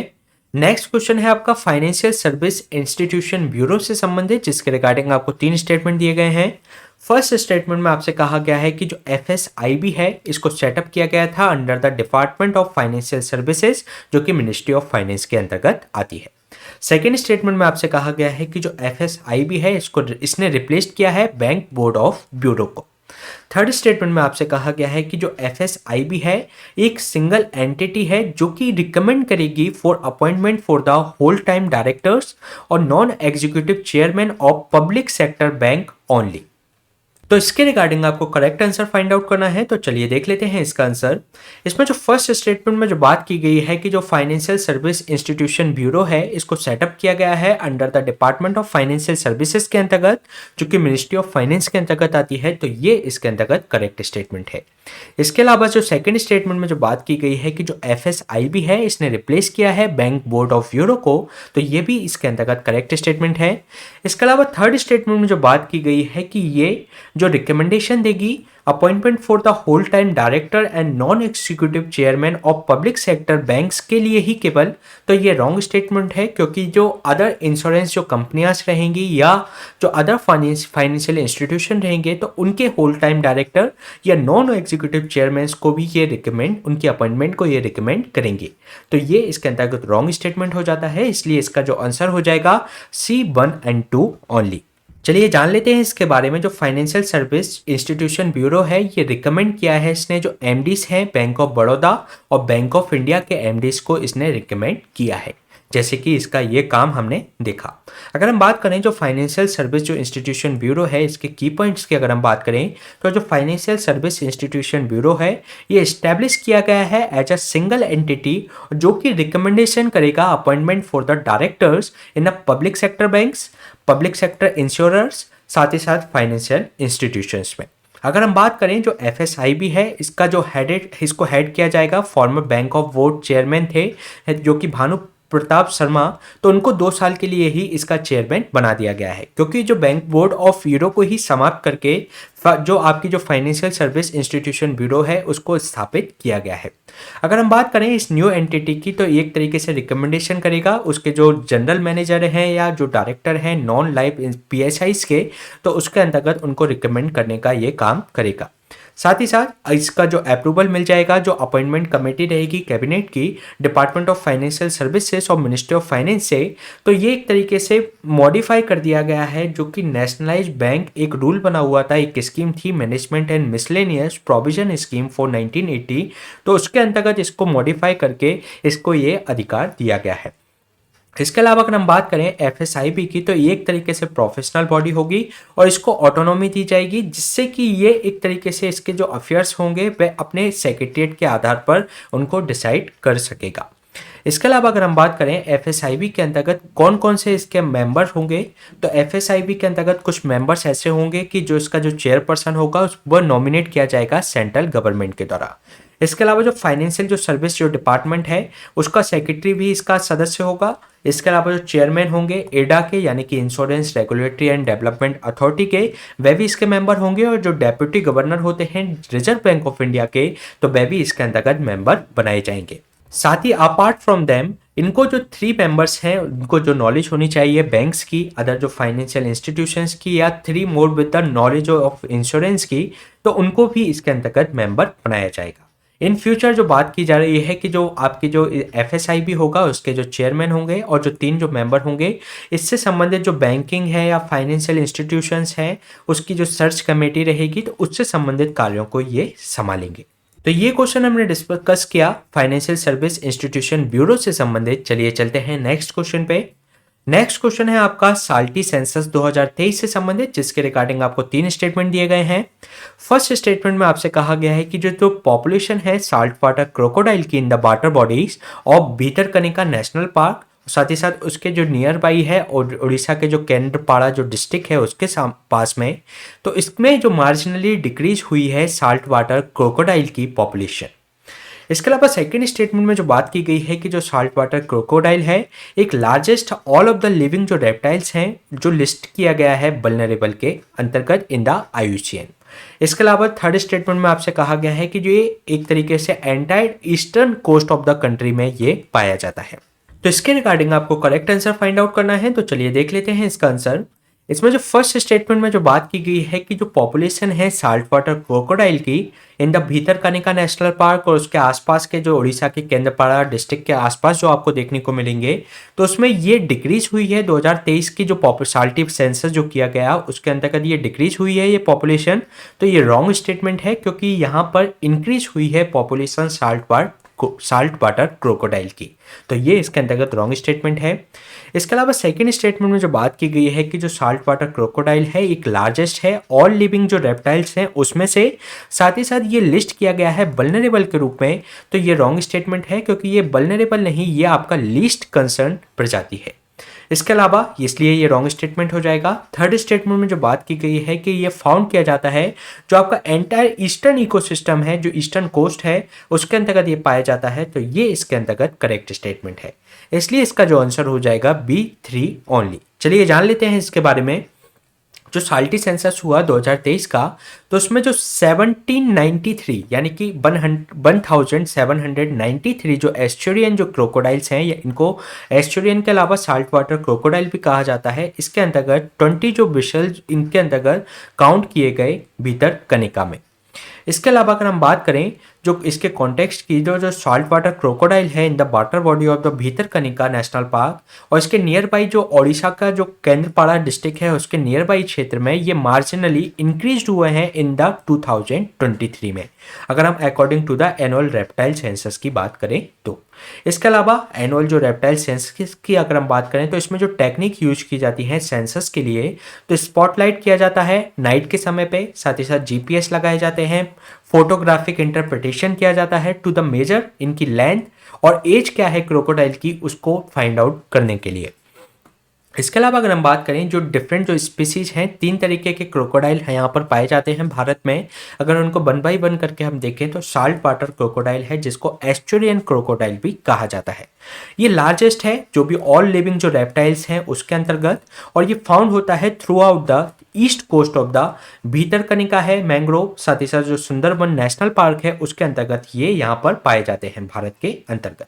नेक्स्ट क्वेश्चन है आपका फाइनेंशियल सर्विस इंस्टीट्यूशन ब्यूरो से संबंधित, जिसके रिगार्डिंग आपको 3 स्टेटमेंट दिए गए हैं। फर्स्ट स्टेटमेंट में आपसे कहा गया है कि जो FSIB है इसको सेटअप किया गया था under the department of financial services, जो कि मिनिस्ट्री ऑफ फाइनेंस के अंतर्गत आती है। सेकेंड स्टेटमेंट में आपसे कहा गया है कि जो FSIB है इसने रिप्लेस किया है बैंक बोर्ड ऑफ ब्यूरो को। थर्ड स्टेटमेंट में आपसे कहा गया है कि जो FSIB है एक सिंगल एंटिटी है जो कि रिकमेंड करेगी for appointment for the whole time directors और non executive chairman of public sector bank only. तो इसके रिगार्डिंग आपको करेक्ट आंसर फाइंड आउट करना है। तो चलिए देख लेते हैं इसका आंसर। इसमें जो फर्स्ट स्टेटमेंट में जो बात की गई है कि जो फाइनेंशियल सर्विस इंस्टीट्यूशन ब्यूरो है इसको सेटअप किया गया है under the department of financial services के अंतर्गत, जो कि मिनिस्ट्री ऑफ फाइनेंस के अंतर्गत आती है, तो ये इसके अंतर्गत करेक्ट स्टेटमेंट है। इसके अलावा जो सेकंड स्टेटमेंट में जो बात की गई है कि जो FSIB है इसने रिप्लेस किया है बैंक बोर्ड ऑफ ब्यूरो को, तो ये भी इसके अंतर्गत करेक्ट स्टेटमेंट है। इसके अलावा थर्ड स्टेटमेंट में जो बात की गई है कि ये जो रिकमेंडेशन देगी appointment for the whole time director and non executive chairman of public sector banks के लिए ही केवल, तो ये रॉन्ग स्टेटमेंट है, क्योंकि जो अदर इंश्योरेंस जो कंपनियां रहेंगी या जो अदर फाइनेंशियल इंस्टीट्यूशन रहेंगे तो उनके होल टाइम डायरेक्टर या नॉन एग्जीक्यूटिव चेयरमैन को भी ये रिकमेंड, उनकी अपॉइंटमेंट को ये रिकमेंड करेंगे। तो ये इसके अंतर्गत रॉन्ग स्टेटमेंट हो जाता है, इसलिए इसका जो आंसर हो जाएगा C1 and 2 ओनली। चलिए जान लेते हैं इसके बारे में। जो फाइनेंशियल सर्विस इंस्टीट्यूशन ब्यूरो है ये रिकमेंड किया है इसने जो MDs हैं बैंक ऑफ बड़ौदा और बैंक ऑफ इंडिया के MDs को इसने रिकमेंड किया है, जैसे कि इसका ये काम हमने देखा। अगर हम बात करें जो फाइनेंशियल सर्विस जो इंस्टीट्यूशन ब्यूरो है इसके की पॉइंट्स की अगर हम बात करें तो जो फाइनेंशियल सर्विस इंस्टीट्यूशन ब्यूरो है ये इस्टेब्लिश किया गया है एज अ सिंगल एंटिटी, जो कि रिकमेंडेशन करेगा appointment for the directors in a public sector banks, public sector insurers, साथ ही साथ फाइनेंशियल इंस्टीट्यूशंस में। अगर हम बात करें जो FSIB है इसका जो इसको हेड किया जाएगा farmer bank of board chairman थे जो कि भानु प्रताप शर्मा, तो उनको 2 साल के लिए ही इसका चेयरमैन बना दिया गया है, क्योंकि जो बैंक बोर्ड ऑफ ब्यूरो को ही समाप्त करके जो आपकी जो फाइनेंशियल सर्विस इंस्टीट्यूशन ब्यूरो है उसको स्थापित किया गया है। अगर हम बात करें इस न्यू एंटिटी की तो एक तरीके से रिकमेंडेशन करेगा उसके जो जनरल मैनेजर हैं या जो डायरेक्टर हैं नॉन लाइफ PSIs के, तो उसके अंतर्गत उनको रिकमेंड करने का ये काम करेगा। साथ ही साथ इसका जो अप्रूवल मिल जाएगा जो अपॉइंटमेंट कमेटी रहेगी कैबिनेट की डिपार्टमेंट ऑफ फाइनेंशियल सर्विसेज और मिनिस्ट्री ऑफ फाइनेंस से, तो ये एक तरीके से मॉडिफाई कर दिया गया है, जो कि नेशनलाइज बैंक एक रूल बना हुआ था, एक स्कीम थी management and miscellaneous provision scheme for 1980, तो उसके अंतर्गत इसको मॉडिफाई करके इसको ये अधिकार दिया गया है। इसके अलावा अगर हम बात करें FSIB की तो ये एक तरीके से प्रोफेशनल बॉडी होगी और इसको ऑटोनॉमी दी जाएगी, जिससे कि ये एक तरीके से इसके जो अफेयर्स होंगे वह अपने सेक्रेटरीट के आधार पर उनको डिसाइड कर सकेगा। इसके अलावा अगर हम बात करें एफएसआईबी के अंतर्गत कौन कौन से इसके मेंबर होंगे, तो एफएसआईबी के अंतर्गत कुछ मेंबर्स ऐसे होंगे कि जो इसका जो चेयरपर्सन होगा वह नॉमिनेट किया जाएगा सेंट्रल गवर्नमेंट के द्वारा। इसके अलावा जो फाइनेंशियल जो सर्विस जो डिपार्टमेंट है उसका सेक्रेटरी भी इसका सदस्य होगा। इसके अलावा जो चेयरमैन होंगे एडा के यानी कि insurance regulatory and development authority के, वे भी इसके मेंबर होंगे। और जो डेप्यूटी गवर्नर होते हैं रिजर्व बैंक ऑफ इंडिया के, तो वे भी इसके अंतर्गत मेंबर बनाए जाएंगे। साथ ही अपार्ट फ्रॉम देम इनको जो 3 मेंबर्स हैं उनको जो नॉलेज होनी चाहिए बैंक्स की, अदर जो फाइनेंशियल इंस्टीट्यूशंस की, या 3 more with the knowledge of insurance की, तो उनको भी इसके अंतर्गत मेंबर बनाया जाएगा। इन फ्यूचर जो बात की जा रही है कि जो आपकी जो एफएसआईबी होगा उसके जो चेयरमैन होंगे और जो 3 जो मेंबर होंगे, इससे संबंधित जो बैंकिंग है या फाइनेंशियल इंस्टीट्यूशंस हैं उसकी जो सर्च कमेटी रहेगी तो उससे संबंधित कार्यों को ये संभालेंगे। तो ये क्वेश्चन हमने डिस्कस किया फाइनेंशियल सर्विस इंस्टीट्यूशन ब्यूरो से संबंधित। चलिए चलते हैं नेक्स्ट क्वेश्चन पे। नेक्स्ट क्वेश्चन है आपका साल्टी सेंसस 2023 से संबंधित, जिसके रिगार्डिंग आपको 3 स्टेटमेंट दिए गए हैं। फर्स्ट स्टेटमेंट में आपसे कहा गया है कि जो पॉपुलेशन है साल्ट वाटर क्रोकोडाइल की in the water bodies of Bhitarkanika national park, साथ ही साथ उसके जो नियर बाई है और उड़ीसा के जो केंद्रपाड़ा जो डिस्ट्रिक्ट है उसके पास में, तो इसमें जो मार्जिनली डिक्रीज हुई है साल्ट वाटर क्रोकोडाइल की पॉपुलेशन। इसके अलावा सेकेंड स्टेटमेंट में जो बात की गई है कि जो साल्ट वाटर क्रोकोडाइल है एक largest all of the living जो रेप्टाइल्स हैं जो लिस्ट किया गया है वल्नरेबल के अंतर्गत इन द IUCN। इसके अलावा थर्ड स्टेटमेंट में आपसे कहा गया है कि जो ये एक तरीके से entire eastern coast of the country में ये पाया जाता है। तो इसके रिगार्डिंग आपको करेक्ट आंसर फाइंड आउट करना है, तो चलिए देख लेते हैं इसका आंसर। इसमें जो फर्स्ट स्टेटमेंट में जो बात की गई है कि जो पॉपुलेशन है साल्ट वाटर क्रोकोडाइल की in the Bhitarkanika national park और उसके आसपास के जो उड़ीसा के केंद्रपाड़ा डिस्ट्रिक्ट के आसपास जो आपको देखने को मिलेंगे, तो उसमें ये डिक्रीज हुई है 2023 की जो साल्टी सेंसस जो किया गया उसके अंतर्गत ये डिक्रीज हुई है ये पॉपुलेशन। तो ये रॉन्ग स्टेटमेंट है क्योंकि यहाँ पर इंक्रीज हुई है पॉपुलेशन साल्ट वाटर क्रोकोडाइल की, तो ये इसके अंतर्गत रॉन्ग स्टेटमेंट है। इसके अलावा सेकेंड स्टेटमेंट में जो बात की गई है कि जो साल्ट वाटर क्रोकोडाइल है एक लार्जेस्ट है ऑल लिविंग जो रेप्टाइल्स हैं उसमें से, साथ ही साथ ये लिस्ट किया गया है वल्नरेबल के रूप में, तो ये रॉन्ग स्टेटमेंट है क्योंकि ये वल्नरेबल नहीं, ये आपका लीस्ट कंसर्न प्रजाति है। इसके अलावा इसलिए ये रॉन्ग स्टेटमेंट हो जाएगा। थर्ड स्टेटमेंट में जो बात की गई है कि ये फाउंड किया जाता है जो आपका एंटायर ईस्टर्न इकोसिस्टम है जो ईस्टर्न कोस्ट है उसके अंतर्गत ये पाया जाता है, तो ये इसके अंतर्गत करेक्ट स्टेटमेंट है। इसलिए इसका जो आंसर हो जाएगा B3 ओनली। चलिए जान लेते हैं इसके बारे में। जो साल्टी सेंसस हुआ 2023 का, तो उसमें जो 1793 यानी कि 1793 जो एस्चुरियन जो क्रोकोडाइल्स हैं, या इनको एस्चुरियन के अलावा साल्ट वाटर क्रोकोडाइल भी कहा जाता है, इसके अंतर्गत 20 जो विशल इनके अंतर्गत काउंट किए गए भीतरकनिका में। इसके अलावा अगर हम बात करें जो इसके कॉन्टेक्स्ट की, जो साल्ट वाटर क्रोकोडाइल है in the water body of the Bhitarkanika national park और इसके नियर बाई जो ओडिशा का जो केंद्रपाड़ा डिस्ट्रिक्ट है उसके नियर बाई क्षेत्र में ये मार्जिनली इंक्रीज हुए हैं इन द 2023 में, अगर हम according to the annual reptile census की बात करें तो। इसके अलावा एनुअल जो रेप्टाइल सेंसस की अगर हम बात करें तो इसमें जो टेक्निक यूज की जाती है सेंसस के लिए, तो स्पॉटलाइट किया जाता है नाइट के समय पे, साथ ही साथ GPS लगाए जाते हैं, फोटोग्राफिक इंटरप्रिटेशन किया जाता है टू द मेजर इनकी लेंथ और एज क्या है क्रोकोडाइल की उसको फाइंड आउट करने के लिए। इसके अलावा अगर हम बात करें जो डिफरेंट जो स्पीसीज हैं, 3 तरीके के क्रोकोडाइल यहाँ पर पाए जाते हैं भारत में। अगर उनको 1 बाई 1 करके हम देखें तो साल्ट वाटर क्रोकोडाइल है जिसको एस्चुरियन क्रोकोडाइल भी कहा जाता है। ये लार्जेस्ट है जो भी ऑल लिविंग जो रेप्टाइल्स हैं उसके अंतर्गत, और ये फाउंड होता है throughout the east coast of the Bhitarkanika है मैंग्रोव, साथ ही साथ जो सुंदरबन नेशनल पार्क है उसके अंतर्गत ये यहाँ पर पाए जाते हैं भारत के अंतर्गत।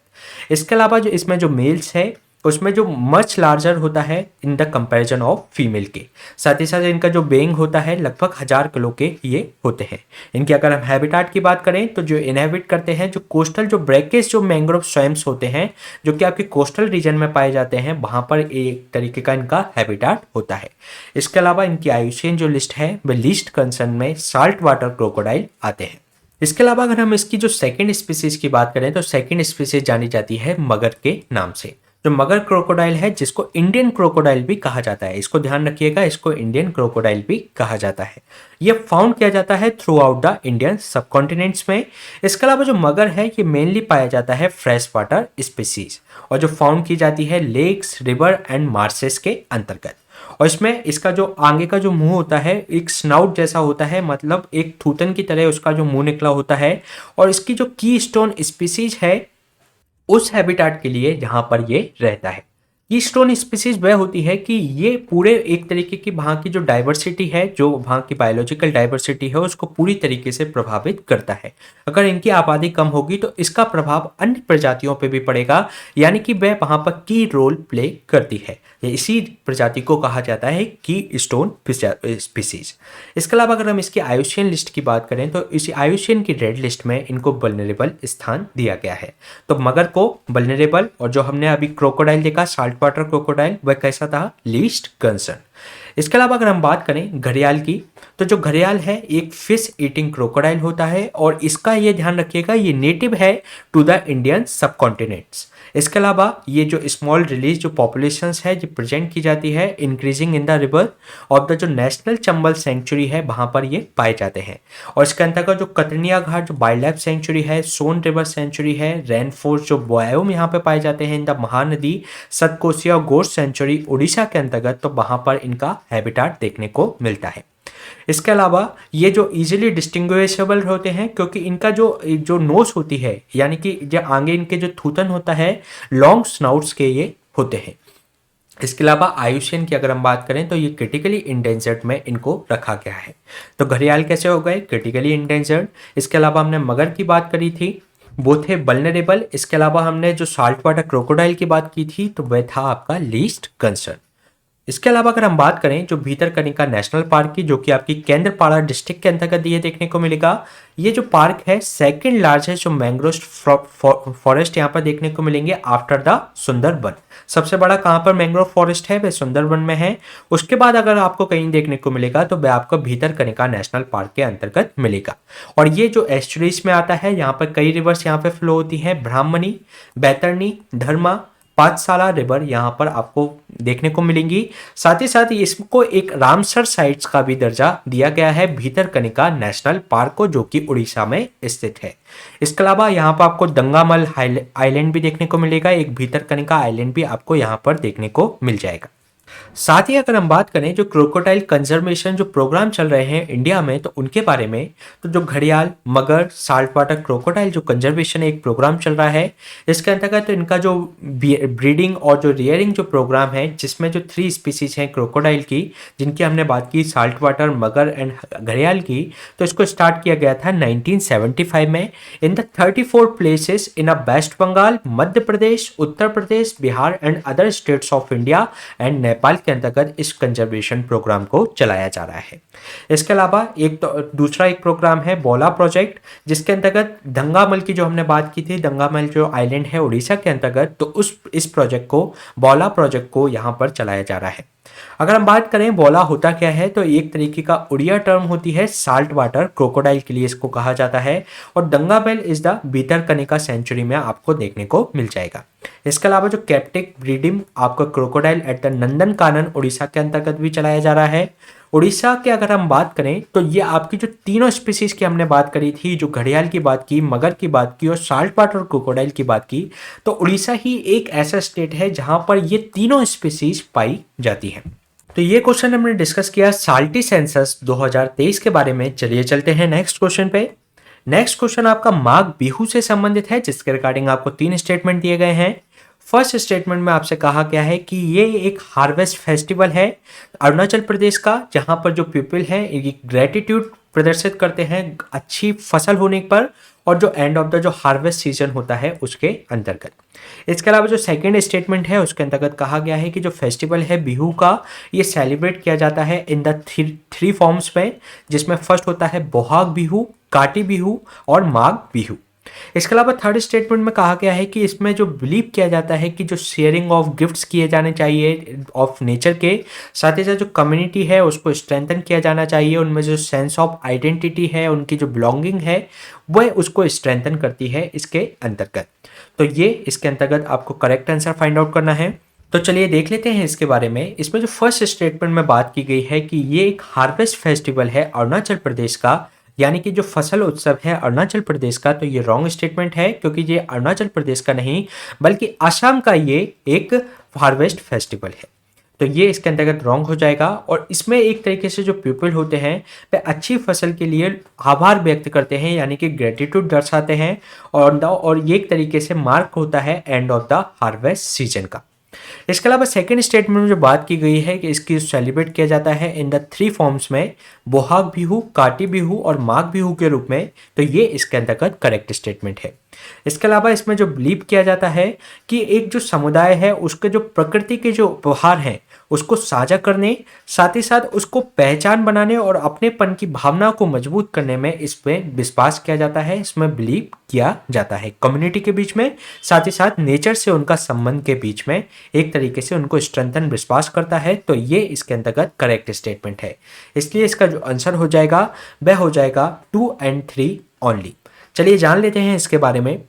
इसके अलावा जो इसमें जो मेल्स है उसमें जो मच लार्जर होता है in the comparison of female के, साथ ही साथ इनका जो बेंग होता है लगभग 1000 किलो के ये होते हैं। इनकी अगर हम हैबिटाट की बात करें तो जो इनहेबिट करते हैं जो कोस्टल जो ब्रैकेज जो मैंग्रोव स्वयम्स होते हैं जो कि आपके कोस्टल रीजन में पाए जाते हैं, वहां पर एक तरीके का इनका हैबिटाट होता है। इसके अलावा इनकी IUCN जो लिस्ट है वह लिस्ट कंसर्न में साल्ट वाटर क्रोकोडाइल आते हैं। इसके अलावा अगर हम इसकी जो सेकेंड स्पीसीज की बात करें तो सेकेंड स्पीसीज जानी जाती है मगर के नाम से। जो मगर क्रोकोडाइल है जिसको इंडियन क्रोकोडाइल भी कहा जाता है, इसको ध्यान रखिएगा, इसको इंडियन क्रोकोडाइल भी कहा जाता है। ये फाउंड किया जाता है थ्रू आउट द इंडियन सबकॉन्टिनेंट्स में। इसके अलावा जो मगर है ये मेनली पाया जाता है फ्रेश वाटर स्पीसीज, और जो फाउंड की जाती है लेक्स, रिवर एंड मार्सेस के अंतर्गत। और इसमें इसका जो आगे का जो मुंह होता है एक स्नाउट जैसा होता है, मतलब एक थूतन की तरह उसका जो मुंह निकला होता है। और इसकी जो की स्टोन स्पीसीज है उस हैबिटाट के लिए जहां पर ये रहता है। की स्टोन स्पीसीज वह होती है कि ये पूरे एक तरीके की वहाँ की जो डाइवर्सिटी है, जो वहाँ की बायोलॉजिकल डाइवर्सिटी है, उसको पूरी तरीके से प्रभावित करता है। अगर इनकी आबादी कम होगी तो इसका प्रभाव अन्य प्रजातियों पे भी पड़ेगा, यानी कि वह वहाँ पर की रोल प्ले करती है। इसी प्रजाति को कहा जाता है की स्टोन स्पीसीज। इसके अलावा अगर हम इसकी आयुष्यन लिस्ट की बात करें तो इसी आयुष्यन की रेड लिस्ट में इनको वल्नरेबल स्थान दिया गया है। तो मगर को वल्नरेबल, और जो हमने अभी क्रोकोडाइल देखा साल्ट वाटर क्रोकोडाइल, वह कैसा था, लीस्ट कंसर्न। इसके अलावा अगर हम बात करें घड़ियाल की, तो जो घड़ियाल है एक फिश ईटिंग क्रोकोडाइल होता है, और इसका ये ध्यान रखिएगा ये नेटिव है टू द इंडियन सबकॉन्टिनेंट्स। इसके अलावा ये जो स्मॉल रिलीज जो पॉपुलेशंस है ये प्रेजेंट की जाती है increasing in the river of the जो नेशनल चंबल सेंचुरी है वहां पर ये पाए जाते हैं। और इसके अंतर्गत जो कतरनिया घाट जो वाइल्ड लाइफ सेंचुरी है, सोन रिवर सेंचुरी है, रेन फॉरेस्ट जो बायोम यहाँ पे पाए जाते हैं इन द महानदी, सतकोसिया गोस्ट सेंचुरी उड़ीसा के अंतर्गत, तो वहां पर इनका हैबिटाट देखने को मिलता है। इसके अलावा ये जो इजीली डिस्टिंग्विशेबल होते हैं क्योंकि इनका जो नोज होती है, यानी कि जो आगे इनके जो थूतन होता है लॉन्ग स्नाउट्स के ये होते हैं। इसके अलावा आयुष्यन की अगर हम बात करें तो ये क्रिटिकली इंडेंजर्ड में इनको रखा गया है। तो घड़ियाल कैसे हो गए क्रिटिकली इंडेंजर्ड। इसके अलावा हमने मगर की बात करी थी, वो थे वल्नरेबल। इसके अलावा हमने जो साल्ट वाटर क्रोकोडाइल की बात की थी तो वह था आपका लीस्ट कंसर्न। इसके अलावा अगर हम बात करें जो भीतरकनिका नेशनल पार्क की, जो कि आपकी केंद्रपाड़ा डिस्ट्रिक्ट के अंतर्गत ये देखने को मिलेगा। ये जो पार्क है सेकंड लार्जेस्ट जो मैंग्रोव फॉरेस्ट यहाँ पर देखने को मिलेंगे आफ्टर द सुंदरबन। सबसे बड़ा कहाँ पर मैंग्रोव फॉरेस्ट है, वह सुंदरबन में है। उसके बाद अगर आपको कहीं देखने को मिलेगा तो वह आपको भीतरकनिका नेशनल पार्क के अंतर्गत मिलेगा। और ये जो एस्चुरीज में आता है, यहाँ पर कई रिवर्स यहाँ पे फ्लो होती है, ब्राह्मणी, बैतरणी, धर्मा, पाठशाला रिवर यहाँ पर आपको देखने को मिलेंगी। साथ ही साथ इसको एक रामसर साइट्स का भी दर्जा दिया गया है भीतरकनिका नेशनल पार्क को, जो कि उड़ीसा में स्थित है। इसके अलावा यहाँ पर आपको दंगामल आइलैंड भी देखने को मिलेगा, एक भीतरकनिका आइलैंड भी आपको यहाँ पर देखने को मिल जाएगा। साथ ही अगर हम बात करें जो क्रोकोडाइल कंजर्वेशन जो प्रोग्राम चल रहे हैं इंडिया में तो उनके बारे में, तो जो घड़ियाल, मगर, साल्ट वाटर क्रोकोडाइल जो कंजर्वेशन एक प्रोग्राम चल रहा है, इसके अंतर्गत तो इनका जो ब्रीडिंग और जो रियरिंग जो प्रोग्राम है, जिसमें जो 3 स्पीसीज हैं क्रोकोडाइल की जिनकी हमने बात की, साल्ट वाटर, मगर एंड घड़ियाल की, तो इसको स्टार्ट किया गया था 1975 में in the 34 places in West Bengal, Madhya Pradesh, Uttar Pradesh, Bihar and other states of India and Nepal के अंतर्गत इस कंजर्वेशन प्रोग्राम को चलाया जा रहा है। इसके अलावा दूसरा एक प्रोग्राम है बोला प्रोजेक्ट, जिसके अंतर्गत दंगामल की जो हमने बात की थी, दंगामल जो आइलैंड है उड़ीसा के अंतर्गत, तो इस प्रोजेक्ट को बोला प्रोजेक्ट को यहां पर चलाया जा रहा है। अगर हम बात करें बोला होता क्या है, तो एक तरीके का उड़िया टर्म होती है साल्ट वाटर क्रोकोडाइल के लिए इसको कहा जाता है, और दंगामेल इज द भीतरकनिका सेंचुरी में आपको देखने को मिल जाएगा। इसके अलावा जो कैप्टिव ब्रीडिंग आपका crocodile at the Nandan Kanan Orissa के अंतर्गत भी चलाया जा रहा है। उड़ीसा के अगर हम बात करें तो ये आपकी जो तीनों स्पीसीज की हमने बात करी थी, जो घड़ियाल की बात की, मगर की बात की और साल्ट वाटर क्रोकोडाइल की बात की, तो उड़ीसा ही एक ऐसा स्टेट है जहां पर ये तीनों स्पीसीज पाई जाती हैं। तो ये क्वेश्चन हमने डिस्कस किया साल्टी सेंसस 2023 के बारे में। चलिए चलते हैं नेक्स्ट क्वेश्चन पे। नेक्स्ट क्वेश्चन आपका माघ बिहू से संबंधित है, जिसके रिगार्डिंग आपको 3 स्टेटमेंट दिए गए हैं। फर्स्ट स्टेटमेंट में आपसे कहा गया है कि ये एक हार्वेस्ट फेस्टिवल है अरुणाचल प्रदेश का, जहां पर जो पीपल है एक ग्रेटिट्यूड प्रदर्शित करते हैं अच्छी फसल होने पर, और जो एंड ऑफ द जो हार्वेस्ट सीजन होता है उसके अंतर्गत। इसके अलावा जो सेकंड स्टेटमेंट है उसके अंतर्गत कहा गया है कि जो फेस्टिवल है बिहू का, ये सेलिब्रेट किया जाता है इन द थ्री फॉर्म्स में, जिसमें फर्स्ट होता है बोहाग बिहू, काटी बिहू और माघ बिहू। इसके अलावा थर्ड स्टेटमेंट में कहा गया है कि इसमें जो बिलीव किया जाता है कि जो शेयरिंग ऑफ गिफ्ट्स किए जाने चाहिए ऑफ नेचर के, साथ ही साथ जो कम्युनिटी है उसको स्ट्रेंथन किया जाना चाहिए, उनमें जो सेंस ऑफ आइडेंटिटी है, उनकी जो बिलोंगिंग है वह उसको स्ट्रेंथन करती है इसके अंतर्गत। तो ये इसके अंतर्गत आपको करेक्ट आंसर फाइंड आउट करना है। तो चलिए देख लेते हैं इसके बारे में। इसमें जो फर्स्ट स्टेटमेंट में बात की गई है कि ये एक हार्वेस्ट फेस्टिवल है अरुणाचल प्रदेश का, यानी कि जो फसल उत्सव है अरुणाचल प्रदेश का, तो ये रॉन्ग स्टेटमेंट है क्योंकि ये अरुणाचल प्रदेश का नहीं बल्कि असम का ये एक हार्वेस्ट फेस्टिवल है। तो ये इसके अंतर्गत रॉन्ग हो जाएगा। और इसमें एक तरीके से जो पीपल होते हैं वे अच्छी फसल के लिए आभार व्यक्त करते हैं, यानी कि ग्रेटिट्यूड दर्शाते हैं, और ये एक तरीके से मार्क होता है end of the harvest season का। इसके अलावा सेकेंड स्टेटमेंट में जो बात की गई है कि इसकी सेलिब्रेट किया जाता है इन द 3 फॉर्म्स में, बोहाग बिहू, काटी बिहू और माघ बिहू के रूप में, तो ये इसके अंतर्गत करेक्ट स्टेटमेंट है। इसके अलावा इसमें जो बिलीव किया जाता है कि एक जो समुदाय है उसके जो प्रकृति के जो उपहार हैं उसको साझा करने, साथ ही साथ उसको पहचान बनाने और अपनेपन की भावना को मजबूत करने में इस पे विश्वास किया जाता है, इसमें बिलीव किया जाता है कम्युनिटी के बीच में, साथ ही साथ नेचर से उनका संबंध के बीच में एक तरीके से उनको स्ट्रेंथन विश्वास करता है। तो ये इसके अंतर्गत करेक्ट स्टेटमेंट है। इसलिए इसका जो आंसर हो जाएगा वह हो जाएगा 2 और 3 ओनली। चलिए जान लेते हैं इसके बारे में।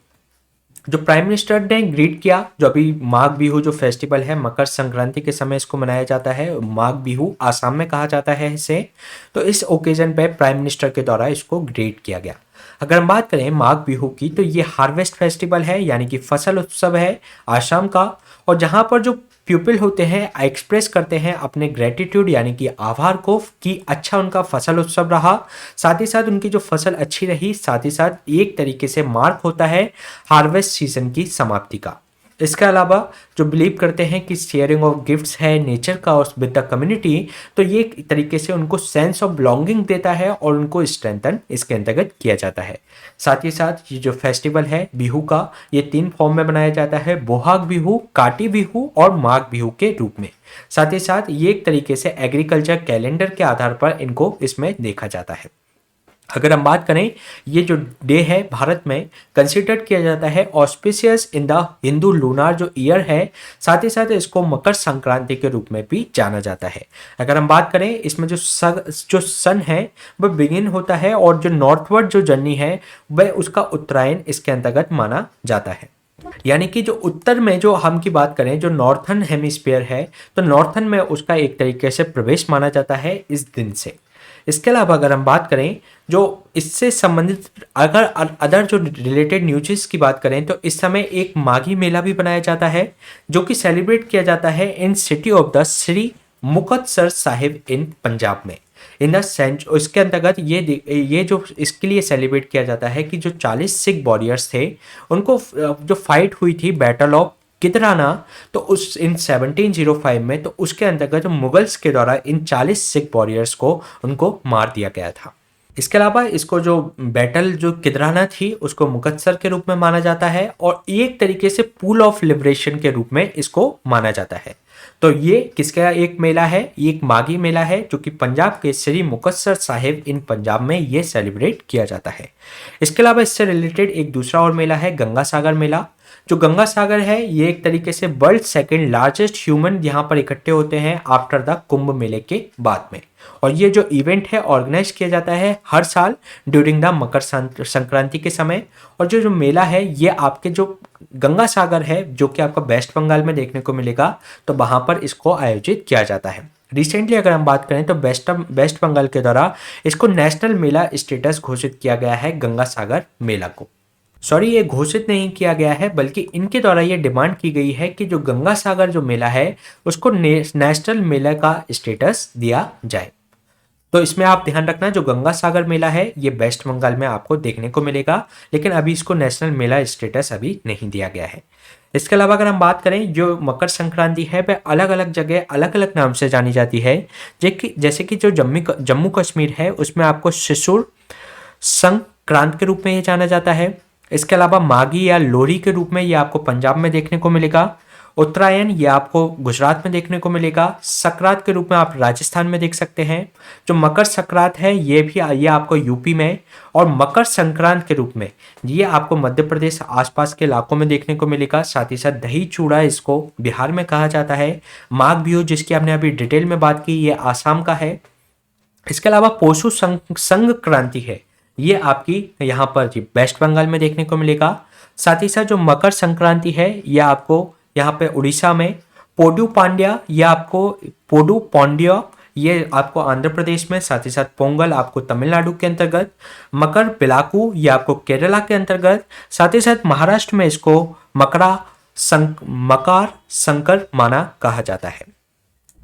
जो प्राइम मिनिस्टर ने ग्रीट किया, जो अभी माघ बिहू जो फेस्टिवल है मकर संक्रांति के समय इसको मनाया जाता है, माघ बिहू आसाम में कहा जाता है इसे, तो इस ओकेजन पे प्राइम मिनिस्टर के द्वारा इसको ग्रीट किया गया। अगर हम बात करें माघ बिहू की, तो ये हार्वेस्ट फेस्टिवल है, यानी कि फसल उत्सव है आसाम का, और जहाँ पर जो पीपल होते हैं एक्सप्रेस करते हैं अपने ग्रेटिट्यूड यानी कि आभार को कि अच्छा उनका फसल उत्सव रहा, साथ ही साथ उनकी जो फसल अच्छी रही, साथ ही साथ एक तरीके से मार्क होता है हार्वेस्ट सीजन की समाप्ति का। इसके अलावा जो बिलीव करते हैं कि शेयरिंग ऑफ गिफ्ट्स है नेचर का और विद द कम्युनिटी, तो ये एक तरीके से उनको सेंस ऑफ बिलोंगिंग देता है और उनको स्ट्रेंथन इसके अंतर्गत किया जाता है। साथ ही साथ ये जो फेस्टिवल है बिहू का, ये 3 फॉर्म में मनाया जाता है, बोहाग बिहू, काटी बिहू और माघ बिहू के रूप में। साथ ही साथ ये एक तरीके से एग्रीकल्चर कैलेंडर के आधार पर इनको इसमें देखा जाता है। अगर हम बात करें, ये जो डे है भारत में कंसिडर किया जाता है auspicious in the Hindu lunar जो ईयर है, साथ ही साथ इसको मकर संक्रांति के रूप में भी जाना जाता है। अगर हम बात करें, इसमें जो सन है वह बिगिन होता है और जो नॉर्थवर्ड जो जर्नी है वह उसका उत्तरायण इसके अंतर्गत माना जाता है। यानी कि जो उत्तर में जो हम की बात करें, जो नॉर्थन हेमिस्फीयर है, तो नॉर्थन में उसका एक तरीके से प्रवेश माना जाता है इस दिन से। इसके अलावा अगर हम बात करें जो इससे संबंधित अगर अदर जो रिलेटेड न्यूज़ की बात करें, तो इस समय एक माघी मेला भी बनाया जाता है जो कि सेलिब्रेट किया जाता है in city of the Shri Muktsar Sahib in Punjab में इन द सेंचुरी। इसके अंतर्गत ये जो इसके लिए सेलिब्रेट किया जाता है कि जो 40 सिख वॉरियर्स थे उनको जो फाइट हुई थी बैटल ऑफ किदराना, तो उस इन 1705 में, तो उसके अंतर्गत मुगल्स के द्वारा इन 40 सिख वॉरियर्स को उनको मार दिया गया था। इसके अलावा इसको जो बैटल जो किदराना थी उसको मुकत्सर के रूप में माना जाता है और एक तरीके से पूल ऑफ लिबरेशन के रूप में इसको माना जाता है। तो ये किसका एक मेला है? ये एक माघी मेला है जो कि पंजाब के श्री मुक्तसर साहिब इन पंजाब में ये सेलिब्रेट किया जाता है। इसके अलावा इससे रिलेटेड एक दूसरा और मेला है गंगा सागर मेला। जो गंगा सागर है ये एक तरीके से वर्ल्ड सेकंड लार्जेस्ट ह्यूमन यहाँ पर इकट्ठे होते हैं आफ्टर द कुंभ मेले के बाद में, और ये जो इवेंट है ऑर्गेनाइज किया जाता है हर साल ड्यूरिंग द मकर संक्रांति के समय। और जो मेला है ये आपके जो गंगा सागर है जो कि आपका वेस्ट बंगाल में देखने को मिलेगा, तो वहाँ पर इसको आयोजित किया जाता है। रिसेंटली अगर हम बात करें तो वेस्ट बंगाल के द्वारा इसको नेशनल मेला स्टेटस घोषित किया गया है गंगा सागर मेला को। सॉरी, ये घोषित नहीं किया गया है बल्कि इनके द्वारा ये डिमांड की गई है कि जो गंगा सागर जो मेला है उसको नेशनल मेला का स्टेटस दिया जाए। तो इसमें आप ध्यान रखना, जो गंगा सागर मेला है ये वेस्ट बंगाल में आपको देखने को मिलेगा, लेकिन अभी इसको नेशनल मेला स्टेटस अभी नहीं दिया गया है। इसके अलावा अगर हम बात करें, जो मकर संक्रांति है वह अलग अलग जगह अलग अलग नाम से जानी जाती है, जैसे कि जो जम्मू कश्मीर है उसमें आपको शिशुर संक्रांत के रूप में ये जाना जाता है। इसके अलावा माघी या लोहड़ी के रूप में ये आपको पंजाब में देखने को मिलेगा, उत्तरायण ये आपको गुजरात में देखने को मिलेगा। सक्रांत के रूप में आप राजस्थान में देख सकते हैं। जो मकर संक्रांत है ये आपको यूपी में, और मकर संक्रांत के रूप में ये आपको मध्य प्रदेश आसपास के इलाकों में देखने को मिलेगा। साथ ही साथ दही चूड़ा इसको बिहार में कहा जाता है। माघ बिहू जिसकी हमने अभी डिटेल में बात की ये आसाम का है। इसके अलावा पोषु संक्रांति है ये आपकी यहाँ पर जी वेस्ट बंगाल में देखने को मिलेगा। साथ ही साथ जो मकर संक्रांति है ये आपको यहाँ पे उड़ीसा में, पोडू पांड्या ये आपको आंध्र प्रदेश में, साथ ही साथ पोंगल आपको तमिलनाडु के अंतर्गत, मकर पिलाकू ये आपको केरला के अंतर्गत, साथ ही साथ महाराष्ट्र में इसको मकर संक्रांति कहा जाता है।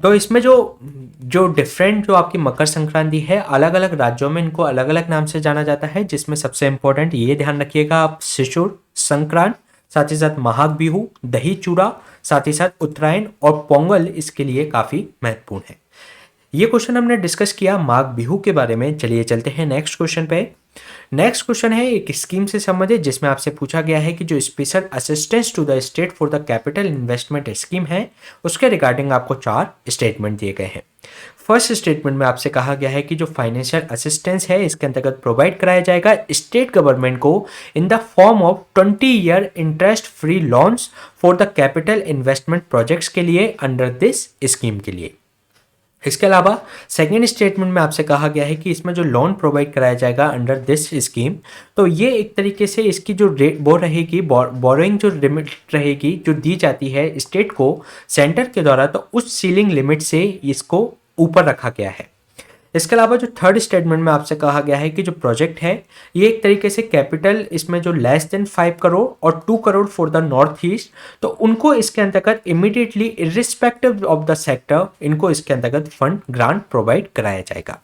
तो इसमें जो डिफरेंट जो आपकी मकर संक्रांति है अलग अलग राज्यों में इनको अलग अलग नाम से जाना जाता है, जिसमें सबसे इंपॉर्टेंट ये ध्यान रखिएगा आप शिशुर संक्रांत, साथ ही साथ माघ बिहू, दही चूड़ा, साथ ही साथ उत्तरायण और पोंगल इसके लिए काफी महत्वपूर्ण है। ये क्वेश्चन हमने डिस्कस किया माघ बिहू के बारे में। चलिए चलते हैं नेक्स्ट क्वेश्चन पे। नेक्स्ट क्वेश्चन है एक स्कीम से संबंधित, जिसमें आपसे पूछा गया है कि जो special assistance to the state for the capital investment scheme है उसके रिगार्डिंग आपको 4 स्टेटमेंट दिए गए हैं। फर्स्ट स्टेटमेंट में आपसे कहा गया है कि जो फाइनेंशियल असिस्टेंस है इसके अंतर्गत प्रोवाइड कराया जाएगा स्टेट गवर्नमेंट को in the form of 20 year interest free loans for the capital investment projects के लिए अंडर दिस स्कीम के लिए। इसके अलावा सेकेंड स्टेटमेंट में आपसे कहा गया है कि इसमें जो लोन प्रोवाइड कराया जाएगा अंडर दिस स्कीम, तो ये एक तरीके से इसकी जो रेट वो रहेगी, बोरोइंग जो लिमिट रहेगी जो दी जाती है स्टेट को सेंटर के द्वारा, तो उस सीलिंग लिमिट से इसको ऊपर रखा गया है। इसके अलावा जो थर्ड स्टेटमेंट में आपसे कहा गया है कि जो प्रोजेक्ट है ये एक तरीके से कैपिटल इसमें जो लेस देन 5 करोड़ और 2 crore for the north east, तो उनको इसके अंतर्गत immediately irrespective of the sector इनको इसके अंतर्गत फंड ग्रांट प्रोवाइड कराया जाएगा।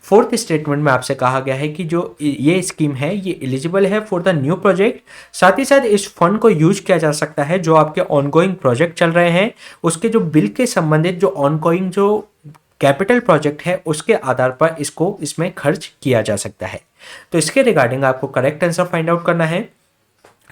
फोर्थ स्टेटमेंट में आपसे कहा गया है कि जो ये स्कीम है ये एलिजिबल है फॉर द न्यू प्रोजेक्ट, साथ ही साथ इस फंड को यूज किया जा सकता है जो आपके ऑनगोइंग प्रोजेक्ट चल रहे हैं उसके जो बिल के संबंधित जो ऑनगोइंग जो कैपिटल प्रोजेक्ट है उसके आधार पर इसको इसमें खर्च किया जा सकता है। तो इसके रिगार्डिंग आपको करेक्ट आंसर फाइंड आउट करना है।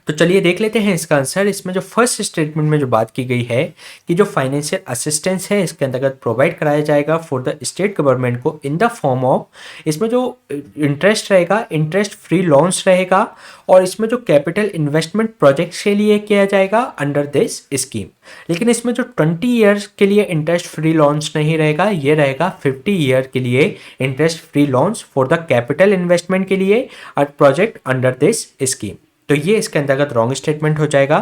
तो चलिए देख लेते हैं इसका आंसर। इसमें जो फर्स्ट स्टेटमेंट में जो बात की गई है कि जो फाइनेंशियल असिस्टेंस है इसके अंतर्गत प्रोवाइड कराया जाएगा फॉर द स्टेट गवर्नमेंट को इन द फॉर्म ऑफ, इसमें जो इंटरेस्ट रहेगा इंटरेस्ट फ्री लोन्स रहेगा, और इसमें जो कैपिटल इन्वेस्टमेंट प्रोजेक्ट्स के लिए किया जाएगा अंडर दिस स्कीम। लेकिन इसमें जो 20 ईयर्स के लिए इंटरेस्ट फ्री लोन्स नहीं रहेगा, ये रहेगा 50 ईयर के लिए interest free loans for the capital investment के लिए प्रोजेक्ट अंडर दिस स्कीम। तो ये इसके अंतर्गत रॉन्ग स्टेटमेंट हो जाएगा।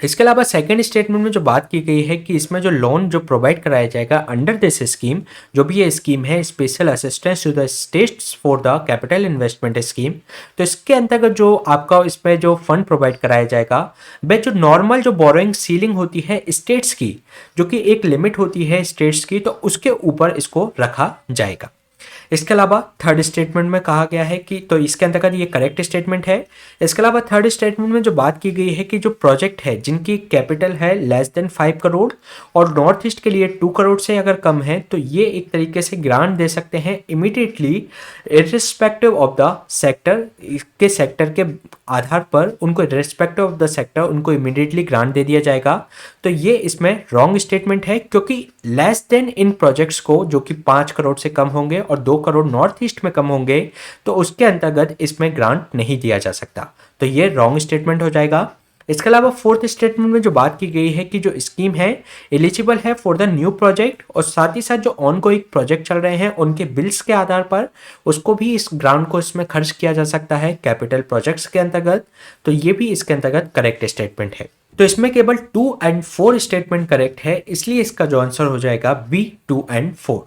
इसके अलावा सेकंड स्टेटमेंट में जो बात की गई है कि इसमें जो लोन जो प्रोवाइड कराया जाएगा अंडर दिस स्कीम, जो भी ये स्कीम है special assistance to the states for the capital investment scheme, तो इसके अंतर्गत जो आपका इसमें जो फंड प्रोवाइड कराया जाएगा वह जो नॉर्मल जो बोरोइंग सीलिंग होती है स्टेट्स की, जो कि एक लिमिट होती है स्टेट्स की, तो उसके ऊपर इसको रखा जाएगा। इसके अलावा थर्ड स्टेटमेंट में कहा गया है कि तो इसके अंतर्गत ये करेक्ट स्टेटमेंट है। इसके अलावा थर्ड स्टेटमेंट में जो बात की गई है कि जो प्रोजेक्ट है जिनकी कैपिटल है लेस देन 5 करोड़ और नॉर्थ ईस्ट के लिए 2 करोड़ से अगर कम है, तो ये एक तरीके से ग्रांट दे सकते हैं immediately irrespective of the sector, के सेक्टर के आधार पर उनको रिस्पेक्टिव ऑफ द सेक्टर उनको इमीडिएटली ग्रांट दे दिया जाएगा। तो ये इसमें रॉन्ग स्टेटमेंट है, क्योंकि लेस देन इन प्रोजेक्ट्स को जो कि 5 करोड़ से कम होंगे और 2 करोड़ नॉर्थ ईस्ट में कम होंगे, तो उसके अंतर्गत इसमें ग्रांट नहीं दिया जा सकता। तो ये रॉन्ग स्टेटमेंट हो जाएगा। इसके अलावा फोर्थ स्टेटमेंट में जो बात की गई है कि जो स्कीम है एलिजिबल है फॉर द न्यू प्रोजेक्ट, और साथ ही साथ जो ऑनगोइंग प्रोजेक्ट चल रहे हैं उनके बिल्स के आधार पर उसको भी इस ग्रांट को इसमें खर्च किया जा सकता है कैपिटल प्रोजेक्ट्स के अंतर्गत। तो ये भी इसके अंतर्गत करेक्ट स्टेटमेंट है। तो इसमें केवल 2 और 4 स्टेटमेंट करेक्ट है, इसलिए इसका जो आंसर हो जाएगा बी 2 और 4।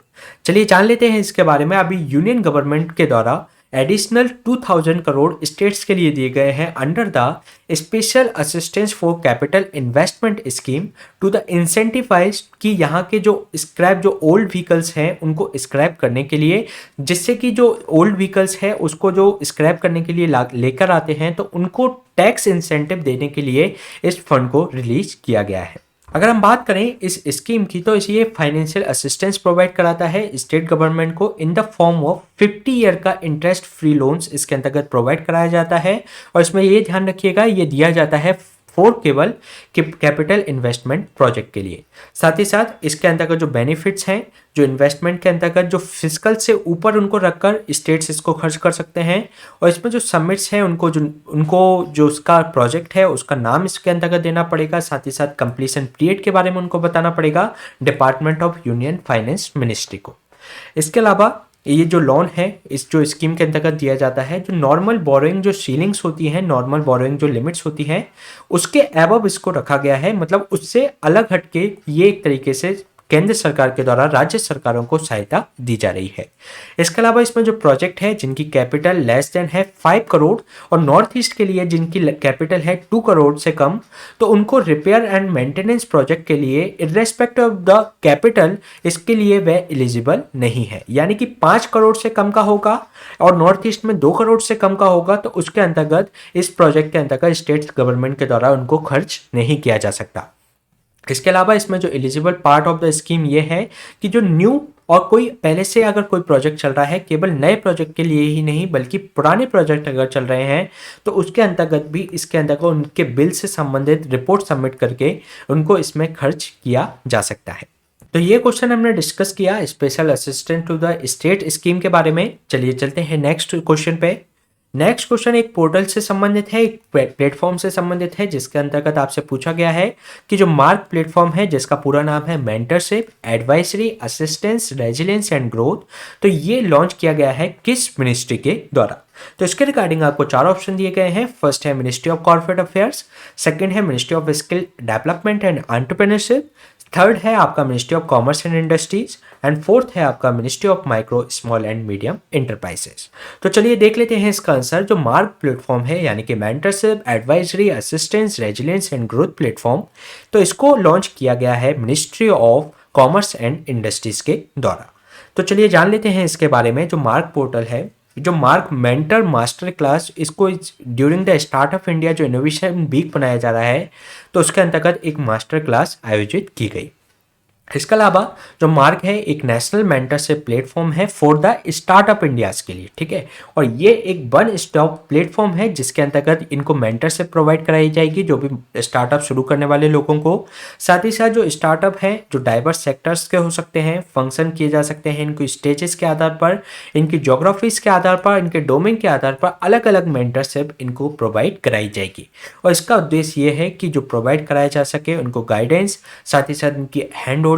चलिए जान लेते हैं इसके बारे में। अभी यूनियन गवर्नमेंट के द्वारा एडिशनल 2000 करोड़ स्टेट्स के लिए दिए गए हैं under the special assistance for capital investment scheme to the incentivise कि यहाँ के जो स्क्रैप जो ओल्ड व्हीकल्स हैं उनको स्क्रैप करने के लिए, जिससे कि जो ओल्ड व्हीकल्स है उसको जो स्क्रैप करने के लिए लेकर आते हैं, तो उनको टैक्स इंसेंटिव देने के लिए इस फंड को रिलीज किया गया है। अगर हम बात करें इस स्कीम की, तो ये फाइनेंशियल असिस्टेंस प्रोवाइड कराता है स्टेट गवर्नमेंट को in the form of 50 year का इंटरेस्ट फ्री लोन्स इसके अंतर्गत प्रोवाइड कराया जाता है। और इसमें ये ध्यान रखिएगा ये दिया जाता है 4 केवल कैपिटल इन्वेस्टमेंट प्रोजेक्ट के लिए। साथ ही साथ इसके अंतर्गत जो बेनिफिट्स हैं, जो इन्वेस्टमेंट के अंतर्गत जो फिजिकल से ऊपर उनको रखकर स्टेट्स इसको खर्च कर सकते हैं, और इसमें जो समिट्स हैं उनको जो उसका प्रोजेक्ट है उसका नाम इसके अंतर्गत देना पड़ेगा। साथ ही साथ कंप्लीशन पीरियड के बारे में उनको बताना पड़ेगा department of union finance ministry को। इसके अलावा ये जो लोन है इस जो स्कीम के अंतर्गत दिया जाता है, जो नॉर्मल बोरोइंग जो सीलिंग्स होती हैं, नॉर्मल बोरोइंग जो लिमिट्स होती हैं, उसके अबव इसको रखा गया है। मतलब उससे अलग हटके ये एक तरीके से केंद्र सरकार के द्वारा राज्य सरकारों को सहायता दी जा रही है। इसके अलावा इसमें जो प्रोजेक्ट है जिनकी कैपिटल लेस देन है 5 करोड़ और नॉर्थ ईस्ट के लिए जिनकी कैपिटल है 2 करोड़ से कम, तो उनको रिपेयर एंड मेंटेनेंस प्रोजेक्ट के लिए इर्रेस्पेक्टिव ऑफ द कैपिटल इसके लिए वह एलिजिबल नहीं है। यानी कि 5 करोड़ से कम का होगा और नॉर्थ ईस्ट में 2 करोड़ से कम का होगा, तो उसके अंतर्गत इस प्रोजेक्ट के अंतर्गत स्टेट गवर्नमेंट के द्वारा उनको खर्च नहीं किया जा सकता। इसके अलावा इसमें जो eligible part of the scheme ये है कि जो न्यू और कोई पहले से अगर कोई प्रोजेक्ट चल रहा है, केवल नए प्रोजेक्ट के लिए ही नहीं बल्कि पुराने प्रोजेक्ट अगर चल रहे हैं, तो उसके अंतर्गत भी इसके अंतर्गत उनके बिल से संबंधित रिपोर्ट सबमिट करके उनको इसमें खर्च किया जा सकता है। तो ये क्वेश्चन हमने डिस्कस किया special assistant to the state scheme के बारे में। चलिए चलते हैं नेक्स्ट क्वेश्चन पे। नेक्स्ट क्वेश्चन एक पोर्टल से संबंधित है, एक प्लेटफॉर्म से संबंधित है, जिसके अंतर्गत आपसे पूछा गया है कि जो मार्क प्लेटफॉर्म है जिसका पूरा नाम है mentorship advisory assistance resilience and growth, तो ये लॉन्च किया गया है किस मिनिस्ट्री के द्वारा। तो इसके रिगार्डिंग आपको 4 ऑप्शन दिए गए हैं। फर्स्ट है ministry of corporate affairs, second है ministry of skill development and entrepreneurship, third है आपका ministry of commerce and industries and fourth है आपका ministry of micro small and medium enterprises. तो चलिए देख लेते हैं इसका आंसर। जो मार्क प्लेटफॉर्म है यानी कि mentorship advisory assistance resilience and growth platform, तो इसको लॉन्च किया गया है ministry of commerce and industries के द्वारा। तो चलिए जान लेते हैं इसके बारे में। जो मार्क पोर्टल है, जो मार्क मेंटर मास्टर क्लास, इसको ड्यूरिंग द स्टार्टअप इंडिया जो इनोवेशन वीक बनाया जा रहा है, तो उसके अंतर्गत एक मास्टर क्लास आयोजित की गई। इसके अलावा जो मार्क है एक नेशनल मेंटरशिप प्लेटफॉर्म है फॉर द स्टार्टअप इंडियाज के लिए, ठीक है। और ये एक वन स्टॉप प्लेटफॉर्म है जिसके अंतर्गत इनको मेंटरशिप प्रोवाइड कराई जाएगी जो भी स्टार्टअप शुरू करने वाले लोगों को। साथ ही साथ जो स्टार्टअप है जो डाइवर्स सेक्टर्स के हो सकते हैं, फंक्शन किए जा सकते हैं, इनको स्टेजेस के आधार पर, इनकी जोग्राफीज के आधार पर, इनके डोमेन के आधार पर अलग अलग मेंटरशिप इनको प्रोवाइड कराई जाएगी। और इसका उद्देश्य ये है कि जो प्रोवाइड कराया जा सके उनको गाइडेंस, साथ ही साथ इनकी हैंड होल्डिंग,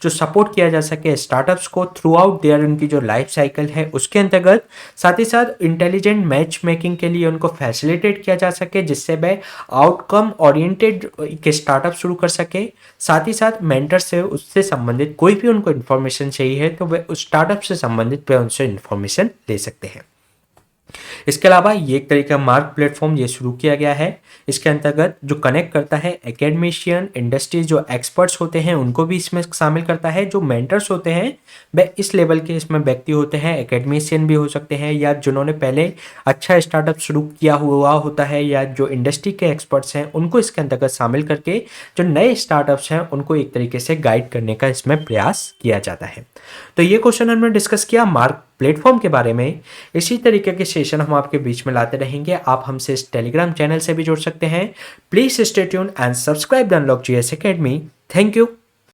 जो सपोर्ट किया जा सके स्टार्टअप्स को थ्रू आउट देयर उनकी जो लाइफ साइकिल है उसके अंतर्गत। साथ ही साथ इंटेलिजेंट मैच मेकिंग के लिए उनको फैसिलिटेट किया जा सके जिससे वह आउटकम ओरिएंटेड के स्टार्टअप शुरू कर सके। साथ ही साथ मेंटर से उससे संबंधित कोई भी उनको इन्फॉर्मेशन चाहिए है तो वे उस स्टार्टअप से संबंधित वे उनसे इन्फॉर्मेशन ले सकते हैं। इसके अलावा ये एक तरीके का मार्क प्लेटफॉर्म ये शुरू किया गया है। इसके अंतर्गत जो कनेक्ट करता है एकेडमिशियन इंडस्ट्रीज, जो एक्सपर्ट्स होते हैं उनको भी इसमें शामिल करता है। जो मेंटर्स होते हैं वह इस लेवल के इसमें व्यक्ति होते हैं, एकेडमिशियन भी हो सकते हैं या जिन्होंने पहले अच्छा स्टार्टअप शुरू किया हुआ होता है, या जो इंडस्ट्री के एक्सपर्ट्स हैं उनको इसके अंतर्गत शामिल करके जो नए स्टार्टअप्स हैं उनको एक तरीके से गाइड करने का इसमें प्रयास किया जाता है। तो ये क्वेश्चन हमने डिस्कस किया मार्क प्लेटफॉर्म के बारे में। इसी तरीके के सेशन हम आपके बीच में लाते रहेंगे। आप हमसे इस टेलीग्राम चैनल से भी जुड़ सकते हैं। Please stay tuned and subscribe the unlock GS academy. Thank you.